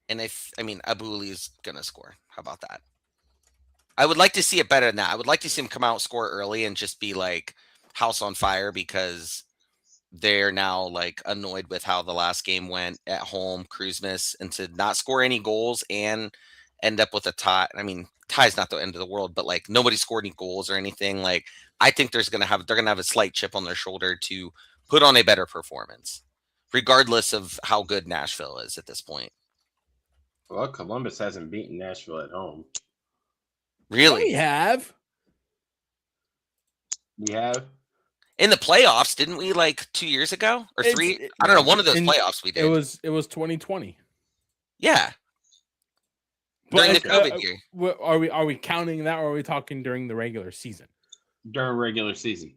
And I mean, Abuli's going to score. How about that? I would like to see it better than that. I would like to see him come out, score early, and just be like house on fire, because they're now like annoyed with how the last game went at home, Christmas, and to not score any goals and end up with a tie. I mean, tie's not the end of the world, but like nobody scored any goals or anything. Like, I think they're gonna have a slight chip on their shoulder to put on a better performance, regardless of how good Nashville is at this point. Well, Columbus hasn't beaten Nashville at home. Really? We have. We have. In the playoffs, didn't we, like 2 years ago or three? I don't know. One of those playoffs we did. It was 2020. Yeah. During the COVID year. Are we counting that, or are we talking during the regular season? During regular season.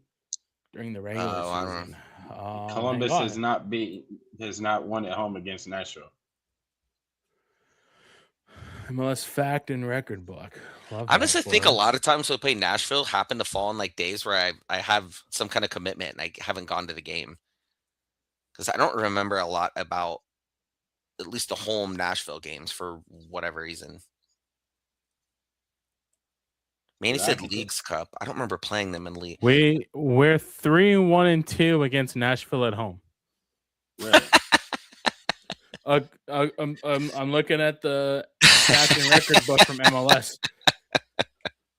During the regular season. I don't know. Columbus has not won at home against Nashville. MLS fact and record book. I honestly think a lot of times we play Nashville happen to fall on like days where I have some kind of commitment and I haven't gone to the game, because I don't remember a lot about at least the home Nashville games for whatever reason. Manny said Leagues Cup. I don't remember playing them in league. We're 3-1-2 against Nashville at home. Really? I'm looking at the fact and record book from MLS.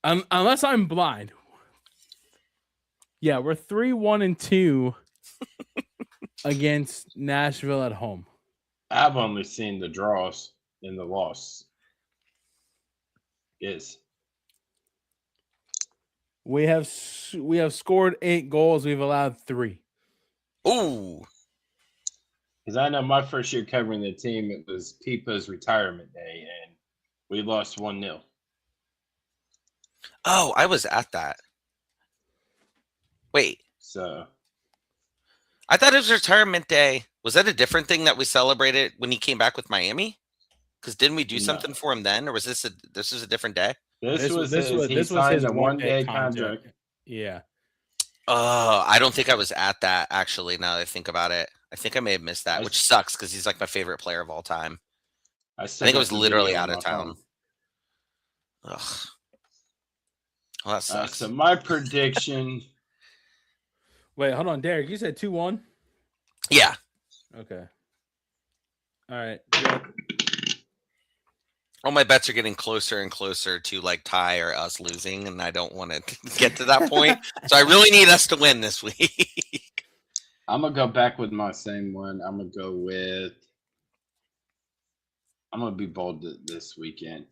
Unless I'm blind. Yeah, we're 3-1-2 against Nashville at home. I've only seen the draws and the loss. Yes. We have scored 8 goals. We've allowed 3. Ooh. Because I know my first year covering the team, it was Pipa's retirement day, and we lost 1-0. Oh, I was at that. Wait. So I thought it was retirement day. Was that a different thing that we celebrated when he came back with Miami? Because didn't we do something for him then, or was this was a different day? This was his 1-day contract. Yeah. Oh, I don't think I was at that, actually, now that I think about it. I think I may have missed that, which sucks because he's like my favorite player of all time. I think I was literally out of town. Ugh. Well, that sucks. So my prediction. Wait, hold on, Derik. You said 2-1? Yeah. Okay. All right. All my bets are getting closer and closer to like tie or us losing, and I don't want to get to that point. So I really need us to win this week. I'm going to go back with my same one. I'm going to be bold this weekend.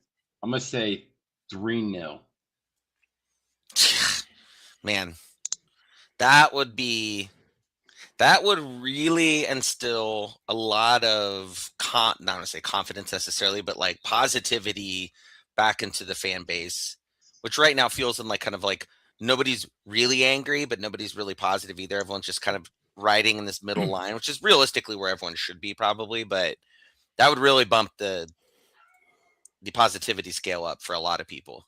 I'm going to say 3-0. Man, that would really instill a lot of not want to say confidence necessarily, but like positivity back into the fan base, which right now feels in like kind of like nobody's really angry, but nobody's really positive either. Everyone's just kind of riding in this middle line, which is realistically where everyone should be probably, but that would really bump the positivity scale up for a lot of people.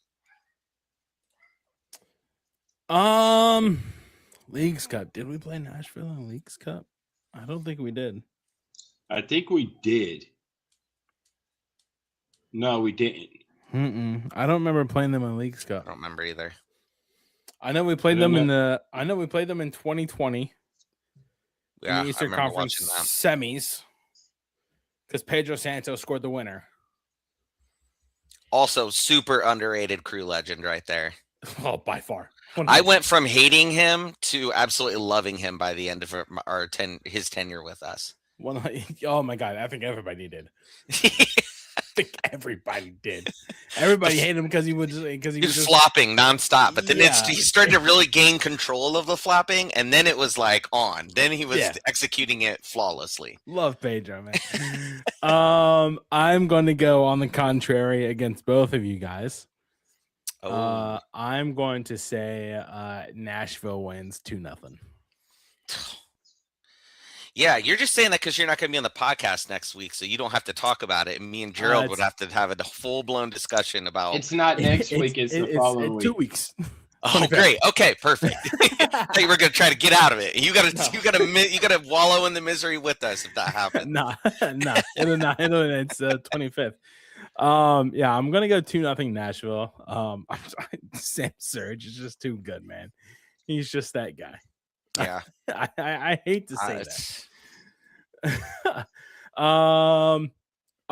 Leagues Cup. Did we play Nashville in Leagues Cup? I don't think we did. I think we did. No, we didn't. I don't remember playing them in Leagues Cup. I don't remember either. I know we played them in 2020 Yeah, in the Eastern I remember Conference watching that. semis because Pedro Santos scored the winner. Also, super underrated crew legend right there. Oh, by far. I went from hating him to absolutely loving him by the end of his tenure with us. Oh my God, I think everybody did. I think everybody did. Everybody hated him because he was just flopping nonstop. But then Yeah. he started to really gain control of the flopping, and then it was like on. Then he was executing it flawlessly. Love Pedro, man. I'm going to go on the contrary against both of you guys. I'm going to say Nashville wins 2-0. Yeah, you're just saying that because you're not going to be on the podcast next week, so you don't have to talk about it. And me and Jerald would have to have a full-blown discussion about. It's not next week; it's the following week. 2 weeks. Oh, great! Okay, perfect. I thought you were going to try to get out of it. You got to wallow in the misery with us if that happens. Nah, it'll not. It's 25th. Yeah, I'm gonna go 2-0 Nashville. Sam Surge is just too good, man. He's just that guy. Yeah, I hate to say that. All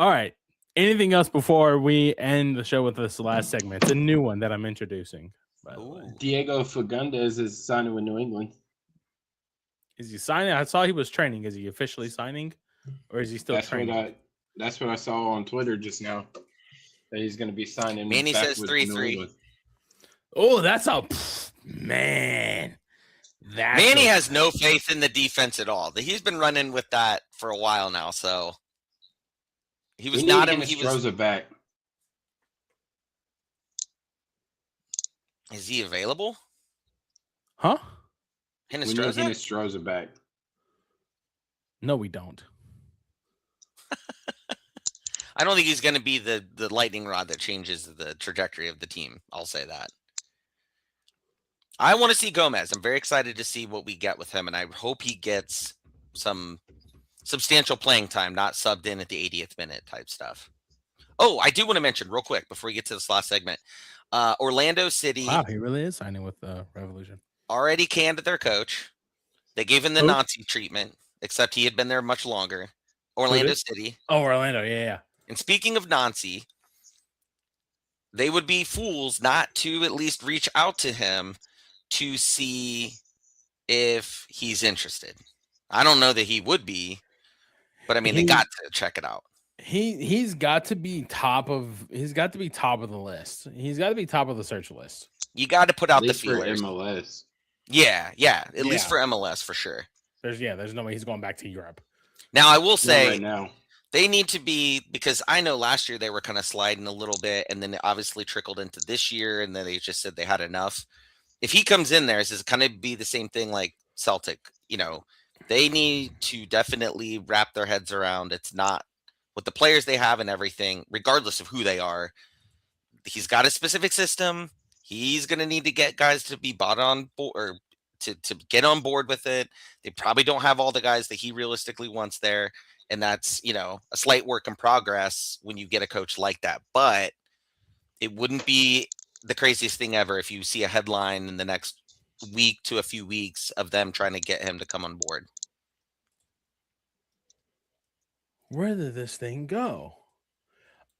right. Anything else before we end the show with this last segment? It's a new one that I'm introducing. By the way. Diego Fagundes is signing with New England. Is he signing? I saw he was training. Is he officially signing, or is he still training? That's what I saw on Twitter just now. That he's going to be signing. Manny says 3-3. Oh, that's a man. Manny has no faith in the defense at all. He's been running with that for a while now. So he was not. He was back. Is he available? Huh? Hinestroza back. No, we don't. I don't think he's going to be the lightning rod that changes the trajectory of the team. I'll say that. I want to see Gomez. I'm very excited to see what we get with him, and I hope he gets some substantial playing time, not subbed in at the 80th minute type stuff. Oh, I do want to mention real quick before we get to this last segment. Orlando City. Wow, he really is signing with Revolution. Already canned their coach. They gave him the Nazi treatment, except he had been there much longer. Orlando City. Oh, Orlando, yeah. And speaking of Nazi, they would be fools not to at least reach out to him to see if he's interested. I don't know that he would be, but I mean, they got to check it out. He's got to be top of the list. He's got to be top of the search list. You got to put out the feelers. For MLS. Yeah, at least for MLS for sure. There's no way he's going back to Europe. Now I will say right now. They need to be, because I know last year they were kind of sliding a little bit, and then it obviously trickled into this year, and then they just said they had enough. If he comes in there, it's going to be the same thing like Celtic. You know, they need to definitely wrap their heads around. It's not with the players they have and everything, regardless of who they are. He's got a specific system. He's going to need to get guys to be bought on board, or to get on board with it. They probably don't have all the guys that he realistically wants there. And that's, a slight work in progress when you get a coach like that. But it wouldn't be the craziest thing ever if you see a headline in the next week to a few weeks of them trying to get him to come on board. Where did this thing go?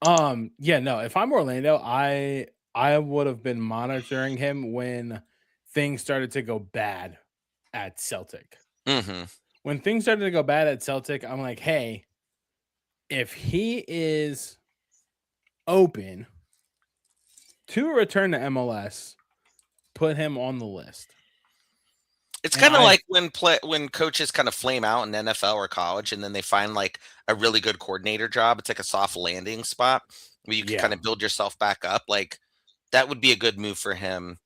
If I'm Orlando, I would have been monitoring him when things started to go bad at Celtic. Mm-hmm. When things started to go bad at Celtic, I'm like, hey, if he is open to return to MLS, put him on the list. It's kind of like when coaches kind of flame out in NFL or college, and then they find like a really good coordinator job. It's like a soft landing spot where you can kind of build yourself back up. Like that would be a good move for him.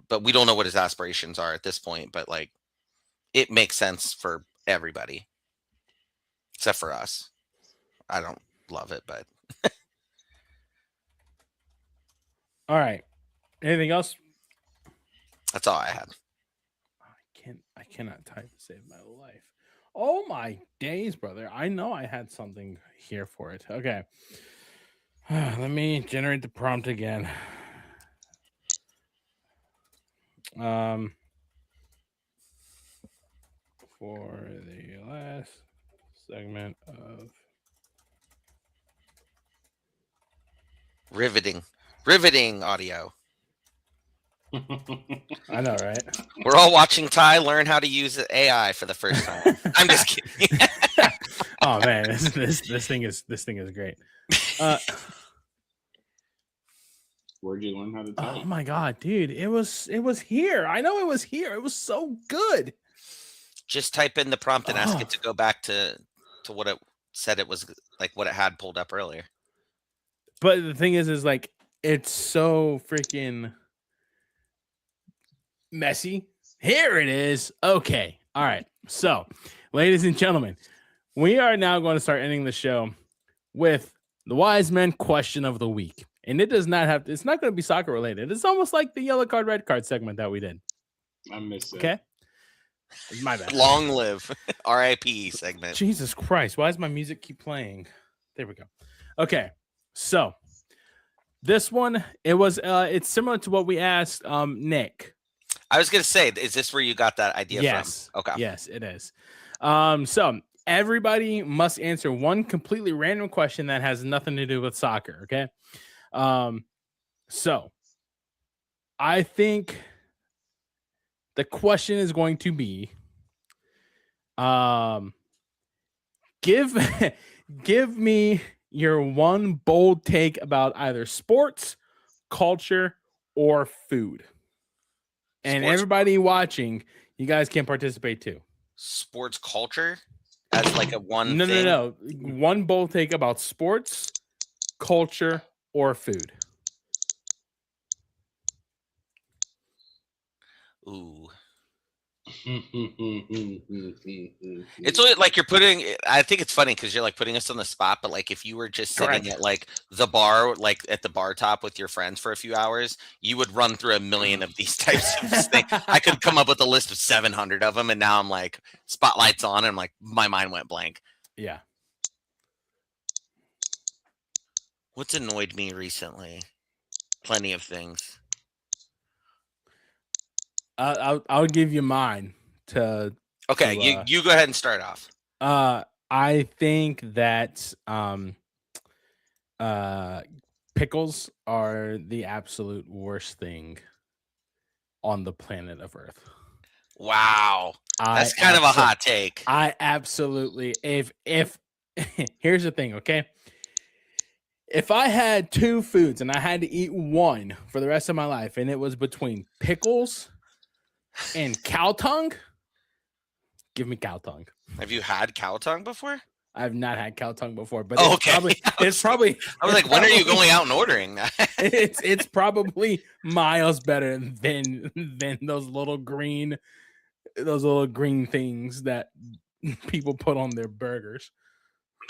But we don't know what his aspirations are at this point. But like, it makes sense for everybody, except for us. I don't love it, but. All right. Anything else? That's all I had. I cannot type to save my life. Oh my days, brother. I know I had something here for it. Okay. Let me generate the prompt again. For the last segment of Riveting audio. I know, right? We're all watching Ty learn how to use AI for the first time. I'm just kidding. Oh man, this thing is great. Where'd you learn how to type? Oh my god, dude, it was here. I know it was here. It was so good. Just type in the prompt and ask it to go back to what it said it was, like what it had pulled up earlier. But the thing is like it's so freaking messy. Here it is. Okay. All right. So, ladies and gentlemen, we are now going to start ending the show with the Wismen Question of the Week. And it does not have, it's not going to be soccer related. It's almost like the yellow card, red card segment that we did. I missed it. Okay. My bad. Long live RIP segment. Jesus Christ. Why does my music keep playing? There we go. Okay. So this one, it's similar to what we asked Nick. I was going to say, is this where you got that idea Yes. from? Okay. Yes, it is. So everybody must answer one completely random question that has nothing to do with soccer. Okay. So I think the question is going to be, give me your one bold take about either sports, culture, or food. And everybody watching, you guys can participate too. Sports culture as like a one No, thing? no. One bold take about sports, culture, or food. Ooh. It's like you're putting, I think it's funny because you're like putting us on the spot, but like if you were just sitting at like the bar, like at the bar top with your friends for a few hours, you would run through a million of these types of things. I could come up with a list of 700 of them, and now I'm like, spotlight's on, and I'm like, my mind went blank. Yeah. What's annoyed me recently? Plenty of things. I'll give you mine to. Okay, you go ahead and start off. I think that pickles are the absolute worst thing on the planet of Earth. Wow, that's kind of a hot take. I absolutely if here's the thing, okay? If I had two foods and I had to eat one for the rest of my life, and it was between pickles and cow tongue, give me cow tongue. Have you had cow tongue before? I've not had cow tongue before, but okay. It's probably. I was like, when are you going out and ordering that? it's probably miles better than those little green things that people put on their burgers.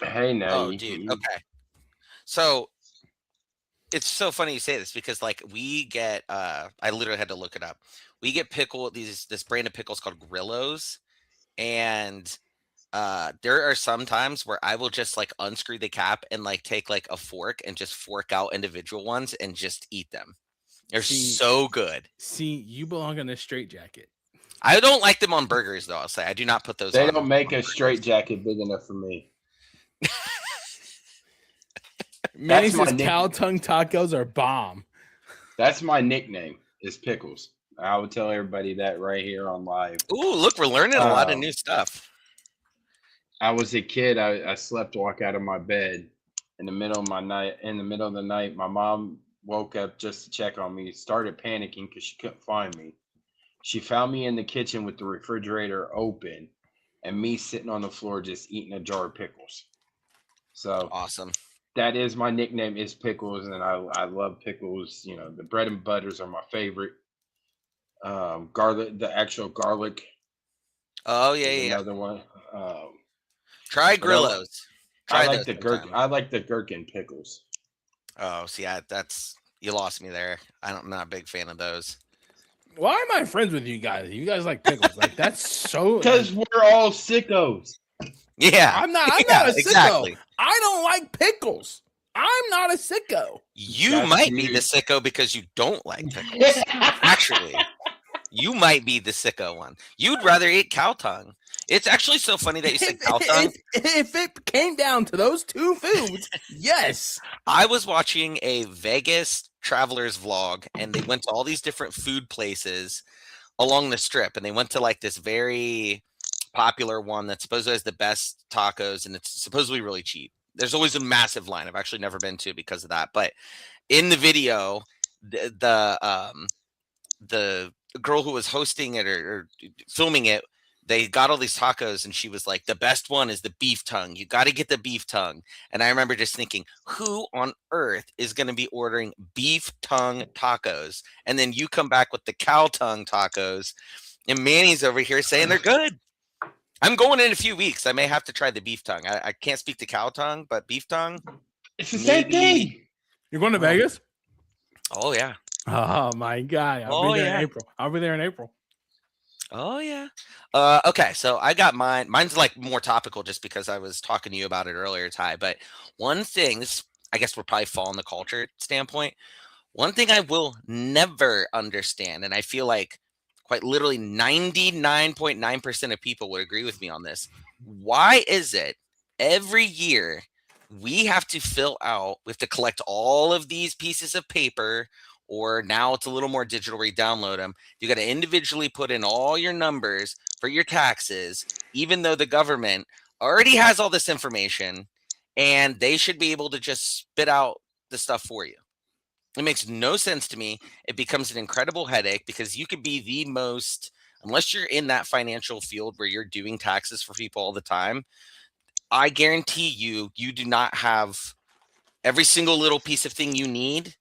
Hey, now. Oh, dude. Okay. So it's so funny you say this because like we get, I literally had to look it up. We get this brand of pickles called Grillos, and there are some times where I will just like unscrew the cap and like take like a fork and just fork out individual ones and just eat them. They're so good. See, you belong in a straitjacket. I don't like them on burgers though. I'll say I do not put those. They don't make a straitjacket big enough for me. Manny says cow tongue tacos are bomb. That's my nickname, is Pickles. I would tell everybody that right here on live. Ooh, look, we're learning a lot of new stuff. I was a kid. I slept walk out of my bed in the middle of the night. My mom woke up just to check on me, started panicking because she couldn't find me. She found me in the kitchen with the refrigerator open and me sitting on the floor just eating a jar of pickles. So awesome. That is my nickname, is Pickles, and I love pickles. You know, the bread and butters are my favorite. Garlic, the actual garlic. Oh yeah. Another one. Try Grillos. I like the gherkin. I like the gherkin pickles. Oh, see, that's you lost me there. I'm not a big fan of those. Why am I friends with you guys? You guys like pickles. Like that's so. Because we're all sickos. Yeah. I'm not Yeah, a sicko. exactly. I don't like pickles. I'm not a sicko. You That's might be you. the sicko because you don't like pickles. Actually, you might be the sicko one. You'd rather eat cow tongue. It's actually so funny that you said cow tongue. If it came down to those two foods, yes. I was watching a Vegas travelers vlog, and they went to all these different food places along the strip, and they went to like this very popular one that supposedly has the best tacos, and it's supposedly really cheap. There's always a massive line. I've actually never been to because of that, but in the video, the girl who was hosting it or filming it, they got all these tacos, and she was like, the best one is the beef tongue. You got to get the beef tongue. And I remember just thinking, who on earth is going to be ordering beef tongue tacos? And then you come back with the cow tongue tacos, and Manny's over here saying they're good. I'm going in a few weeks. I may have to try the beef tongue. I can't speak to cow tongue, but beef tongue. It's the same thing. You're going to Vegas? Oh, yeah. Oh my God. I'll be there in April. I'll be there in April. Oh, yeah. Okay, so I got mine. Mine's like more topical just because I was talking to you about it earlier, Ty. But one thing, this I guess will probably fall in the culture standpoint. One thing I will never understand, and I feel like quite literally 99.9% of people would agree with me on this. Why is it every year we have to collect all of these pieces of paper, or now it's a little more digital where you download them. You got to individually put in all your numbers for your taxes, even though the government already has all this information and they should be able to just spit out the stuff for you. It makes no sense to me. It becomes an incredible headache because you could be the most, unless you're in that financial field where you're doing taxes for people all the time, I guarantee you do not have every single little piece of thing you need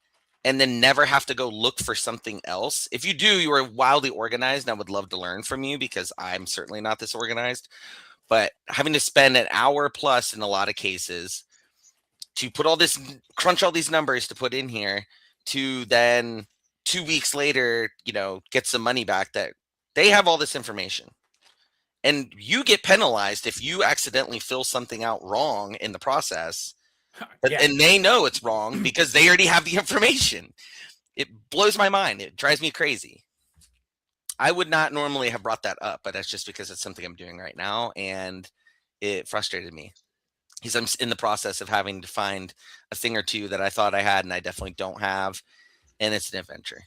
and then never have to go look for something else. If you do, you are wildly organized, and I would love to learn from you because I'm certainly not this organized. But having to spend an hour plus in a lot of cases to crunch all these numbers to put in here, to then 2 weeks later, get some money back, that they have all this information. And you get penalized if you accidentally fill something out wrong in the process. Yeah. And they know it's wrong because they already have the information. It blows my mind. It drives me crazy. I would not normally have brought that up, but that's just because it's something I'm doing right now, and it frustrated me. Because I'm in the process of having to find a thing or two that I thought I had and I definitely don't have, and it's an adventure.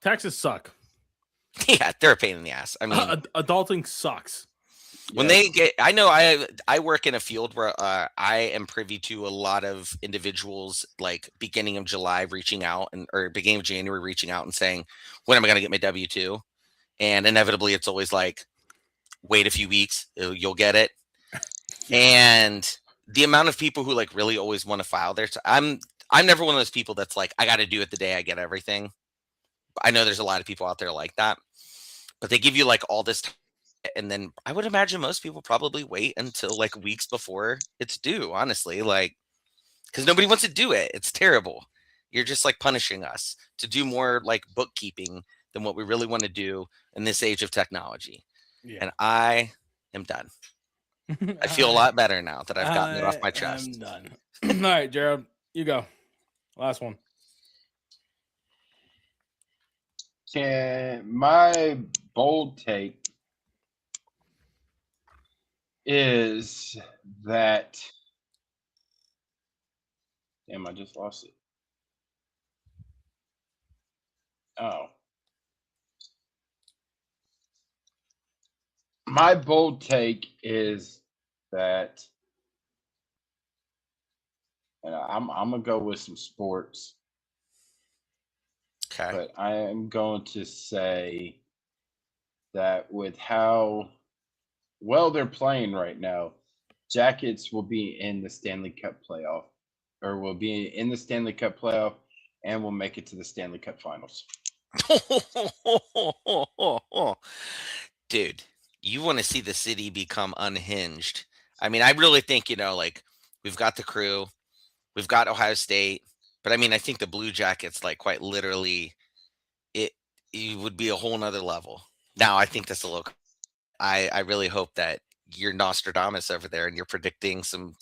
Taxes suck. Yeah, they're a pain in the ass. I mean, adulting sucks. When they get, I know I work in a field where I am privy to a lot of individuals, like beginning of July reaching out or beginning of January reaching out and saying, when am I going to get my W-2? And inevitably it's always like, wait a few weeks, you'll get it. And the amount of people who like really always want to file their, I'm never one of those people that's like, I got to do it the day I get everything. I know there's a lot of people out there like that, but they give you like all this time. And then I would imagine most people probably wait until like weeks before it's due, honestly, like, because nobody wants to do it. It's terrible. You're just like punishing us to do more like bookkeeping than what we really want to do in this age of technology. Yeah. And I am done. I feel a lot better now that I've gotten it off my chest. I'm done. All right, Jerald, you go. Last one. My bold take is that, damn, I just lost it. Oh. My bold take is that, and I'm gonna go with some sports. Okay. But I am going to say that with how well they're playing right now, Jackets will be in the Stanley Cup playoff, or will be in the Stanley Cup playoff, and will make it to the Stanley Cup Finals. Dude, you want to see the city become unhinged. I mean, I really think, like, we've got the Crew, we've got Ohio State, But I mean, I think the Blue Jackets, like quite literally, it would be a whole nother level. Now, I think that's a little. I really hope that you're Nostradamus over there and you're predicting some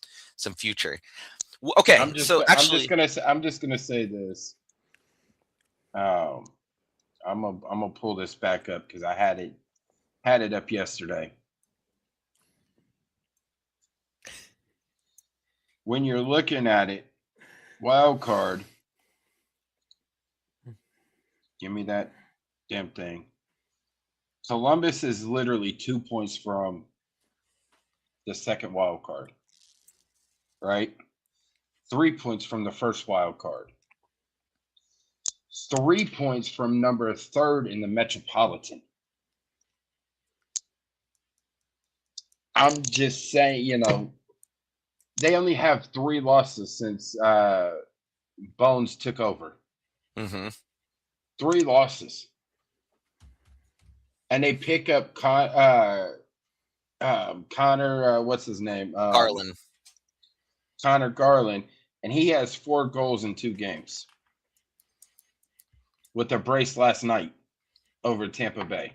future. Okay, I'm just gonna say this. I'm gonna pull this back up because I had it up yesterday. When you're looking at it, wild card. Give me that damn thing. Columbus is literally 2 points from the second wild card, right? 3 points from the first wild card. 3 points from number 3rd in the Metropolitan. I'm just saying, they only have 3 losses since Bones took over. Mm-hmm. 3 losses. And they pick up Connor, what's his name? Garland. Connor Garland. And he has 4 goals in 2 games. With a brace last night over Tampa Bay.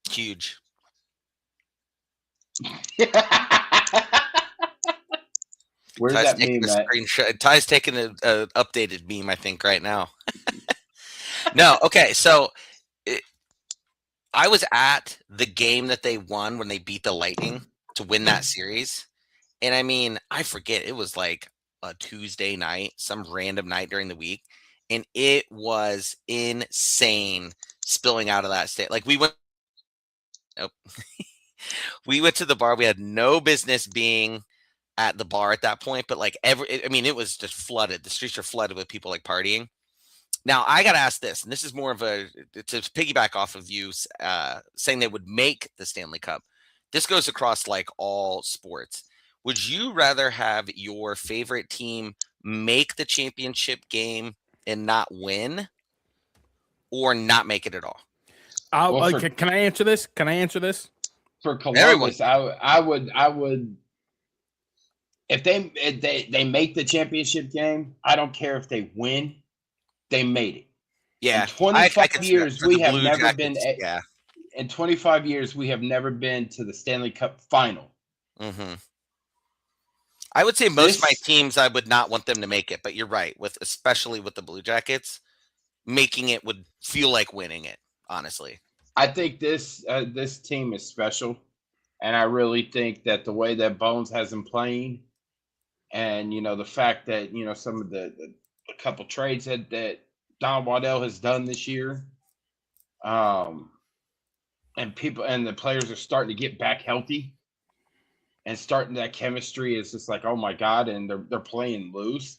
Huge. Where's Ty's that taking meme a at? screenshot. Ty's taking an updated meme, I think, right now. No, okay. So I was at the game that they won when they beat the Lightning to win that series. And I mean, I forget. It was like a Tuesday night, some random night during the week. And it was insane spilling out of that state. Like we went to the bar. We had no business being at the bar at that point, but like it was just flooded. The streets are flooded with people like partying. Now I got to ask this, and this is more of to piggyback off of you saying they would make the Stanley Cup. This goes across like all sports. Would you rather have your favorite team make the championship game and not win, or not make it at all? Can I answer this? For Columbus, I would. If they make the championship game, I don't care if they win. They made it. Yeah, in 25 years we have never Jackets, been. Yeah. In 25 years we have never been to the Stanley Cup final. Mm-hmm. I would say most of my teams, I would not want them to make it, but you're right. Especially with the Blue Jackets, making it would feel like winning it. Honestly, I think this team is special, and I really think that the way that Bones has them playing, and the fact that some of the couple trades that Don Waddell has done this year, and the players are starting to get back healthy. And starting that chemistry is just like, oh my God, and they're playing loose.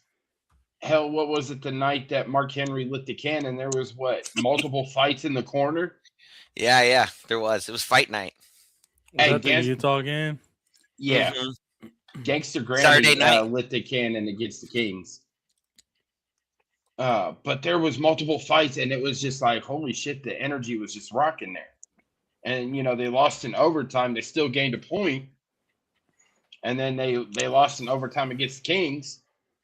Hell, what was it the night that Mark Henry lit the cannon? There was multiple fights in the corner. Yeah, there was. It was fight night. Was that the Utah game? Yeah, Gangster Granny Saturday night lit the cannon against the Kings. But there was multiple fights, and it was just like, holy shit, the energy was just rocking there. And they lost in overtime. They still gained a point. And then they lost in overtime against the Kings.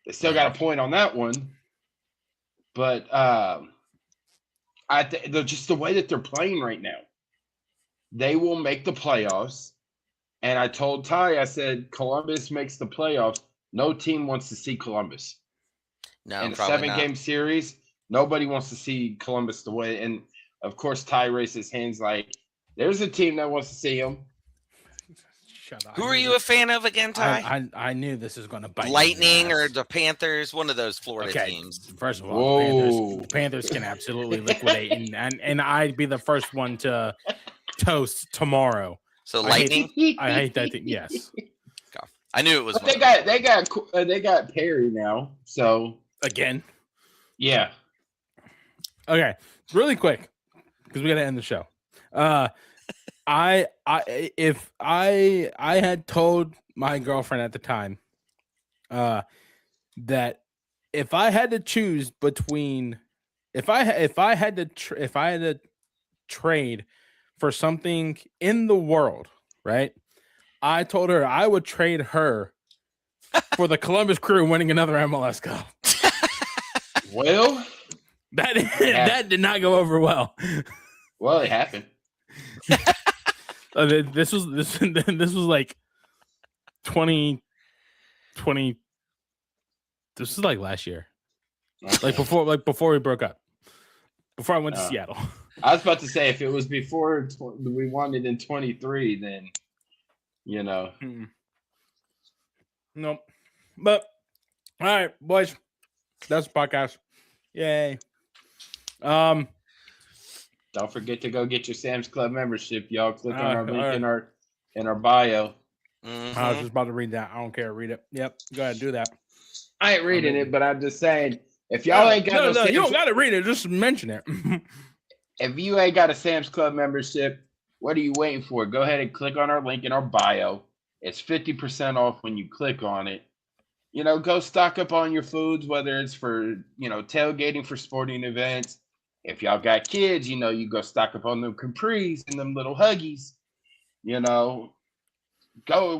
They still got a point on that one. But just the way that they're playing right now, they will make the playoffs. And I told Ty, I said, Columbus makes the playoffs. No team wants to see Columbus. No, in a 7-game series, nobody wants to see Columbus the way. And, of course, Ty raised his hands like, there's a team that wants to see him. Shut up. Who are you a fan of again, Ty? I knew this was going to bite. Lightning or the Panthers, one of those Florida teams. First of all, the Panthers can absolutely liquidate, and I'd be the first one to toast tomorrow. So Lightning, I hate that thing. Yes, I knew it was. They got Perry now. So again, yeah. Okay, really quick because we got to end the show. If I had told my girlfriend at the time that if I had to choose between if I had to trade for something in the world, right? I told her I would trade her for the Columbus Crew winning another MLS Cup. Well, that did not go over well. well, it happened. This was like 2020. This was like last year, Okay. before we broke up, before I went to Seattle. I was about to say, if it was before we won it in 23, then Nope. But all right, boys, that's the podcast. Yay. Don't forget to go get your Sam's Club membership, y'all. Click on our link in our bio. Mm-hmm. I was just about to read that. I don't care. Read it. Yep. Go ahead. Do that. I ain't reading it, but I'm just saying, if y'all ain't got no, you don't got to read it. Just mention it. If you ain't got a Sam's Club membership, what are you waiting for? Go ahead and click on our link in our bio. It's 50% off when you click on it. Go stock up on your foods, whether it's for, tailgating for sporting events. If y'all got kids, you go stock up on them Capris and them little Huggies. Go.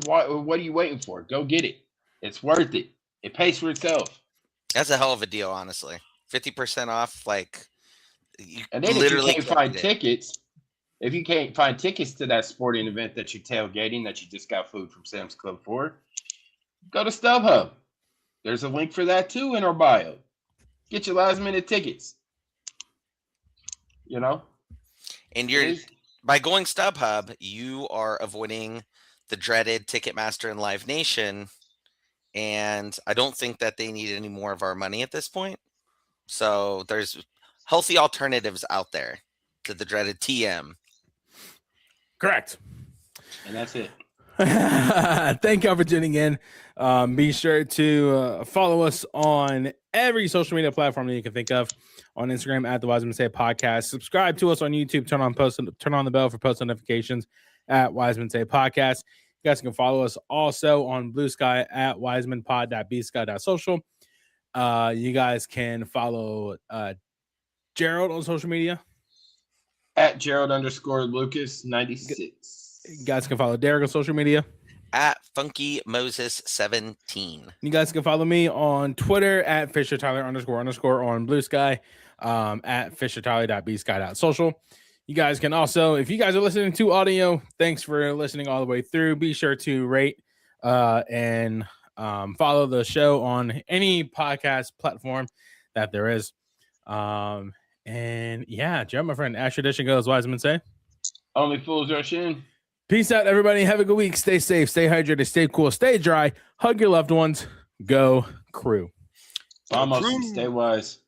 What are you waiting for? Go get it. It's worth it. It pays for itself. That's a hell of a deal, honestly. 50% off, like, and then literally if you can't find tickets, if you can't find tickets to that sporting event that you're tailgating, that you just got food from Sam's Club for, go to StubHub. There's a link for that too in our bio. Get your last minute tickets. And by going StubHub, you are avoiding the dreaded Ticketmaster and Live Nation. And I don't think that they need any more of our money at this point. So there's healthy alternatives out there to the dreaded TM. Correct. And that's it. Thank y'all for tuning in. Be sure to follow us on every social media platform that you can think of. On Instagram at the Wismen Say Podcast. Subscribe to us on YouTube. Turn on the bell for post notifications at Wismen Say Podcast. You guys can follow us also on Blue Sky at wisemanpod.bsky.social. You guys can follow Jerald on social media at Jerald_Lucas96. You guys can follow Derik on social media at Funky Moses 17. You guys can follow me on Twitter at FisherTyler__ on Blue Sky at FisherTyler.bsky.social. You guys can also, if you guys are listening to audio, thanks for listening all the way through. Be sure to rate and follow the show on any podcast platform that there is. And yeah, Joe, my friend, as tradition goes, Wismen say, only fools rush in. Peace out, everybody. Have a good week. Stay safe, stay hydrated, stay cool, stay dry. Hug your loved ones. Go Crew. Vamos, stay wise.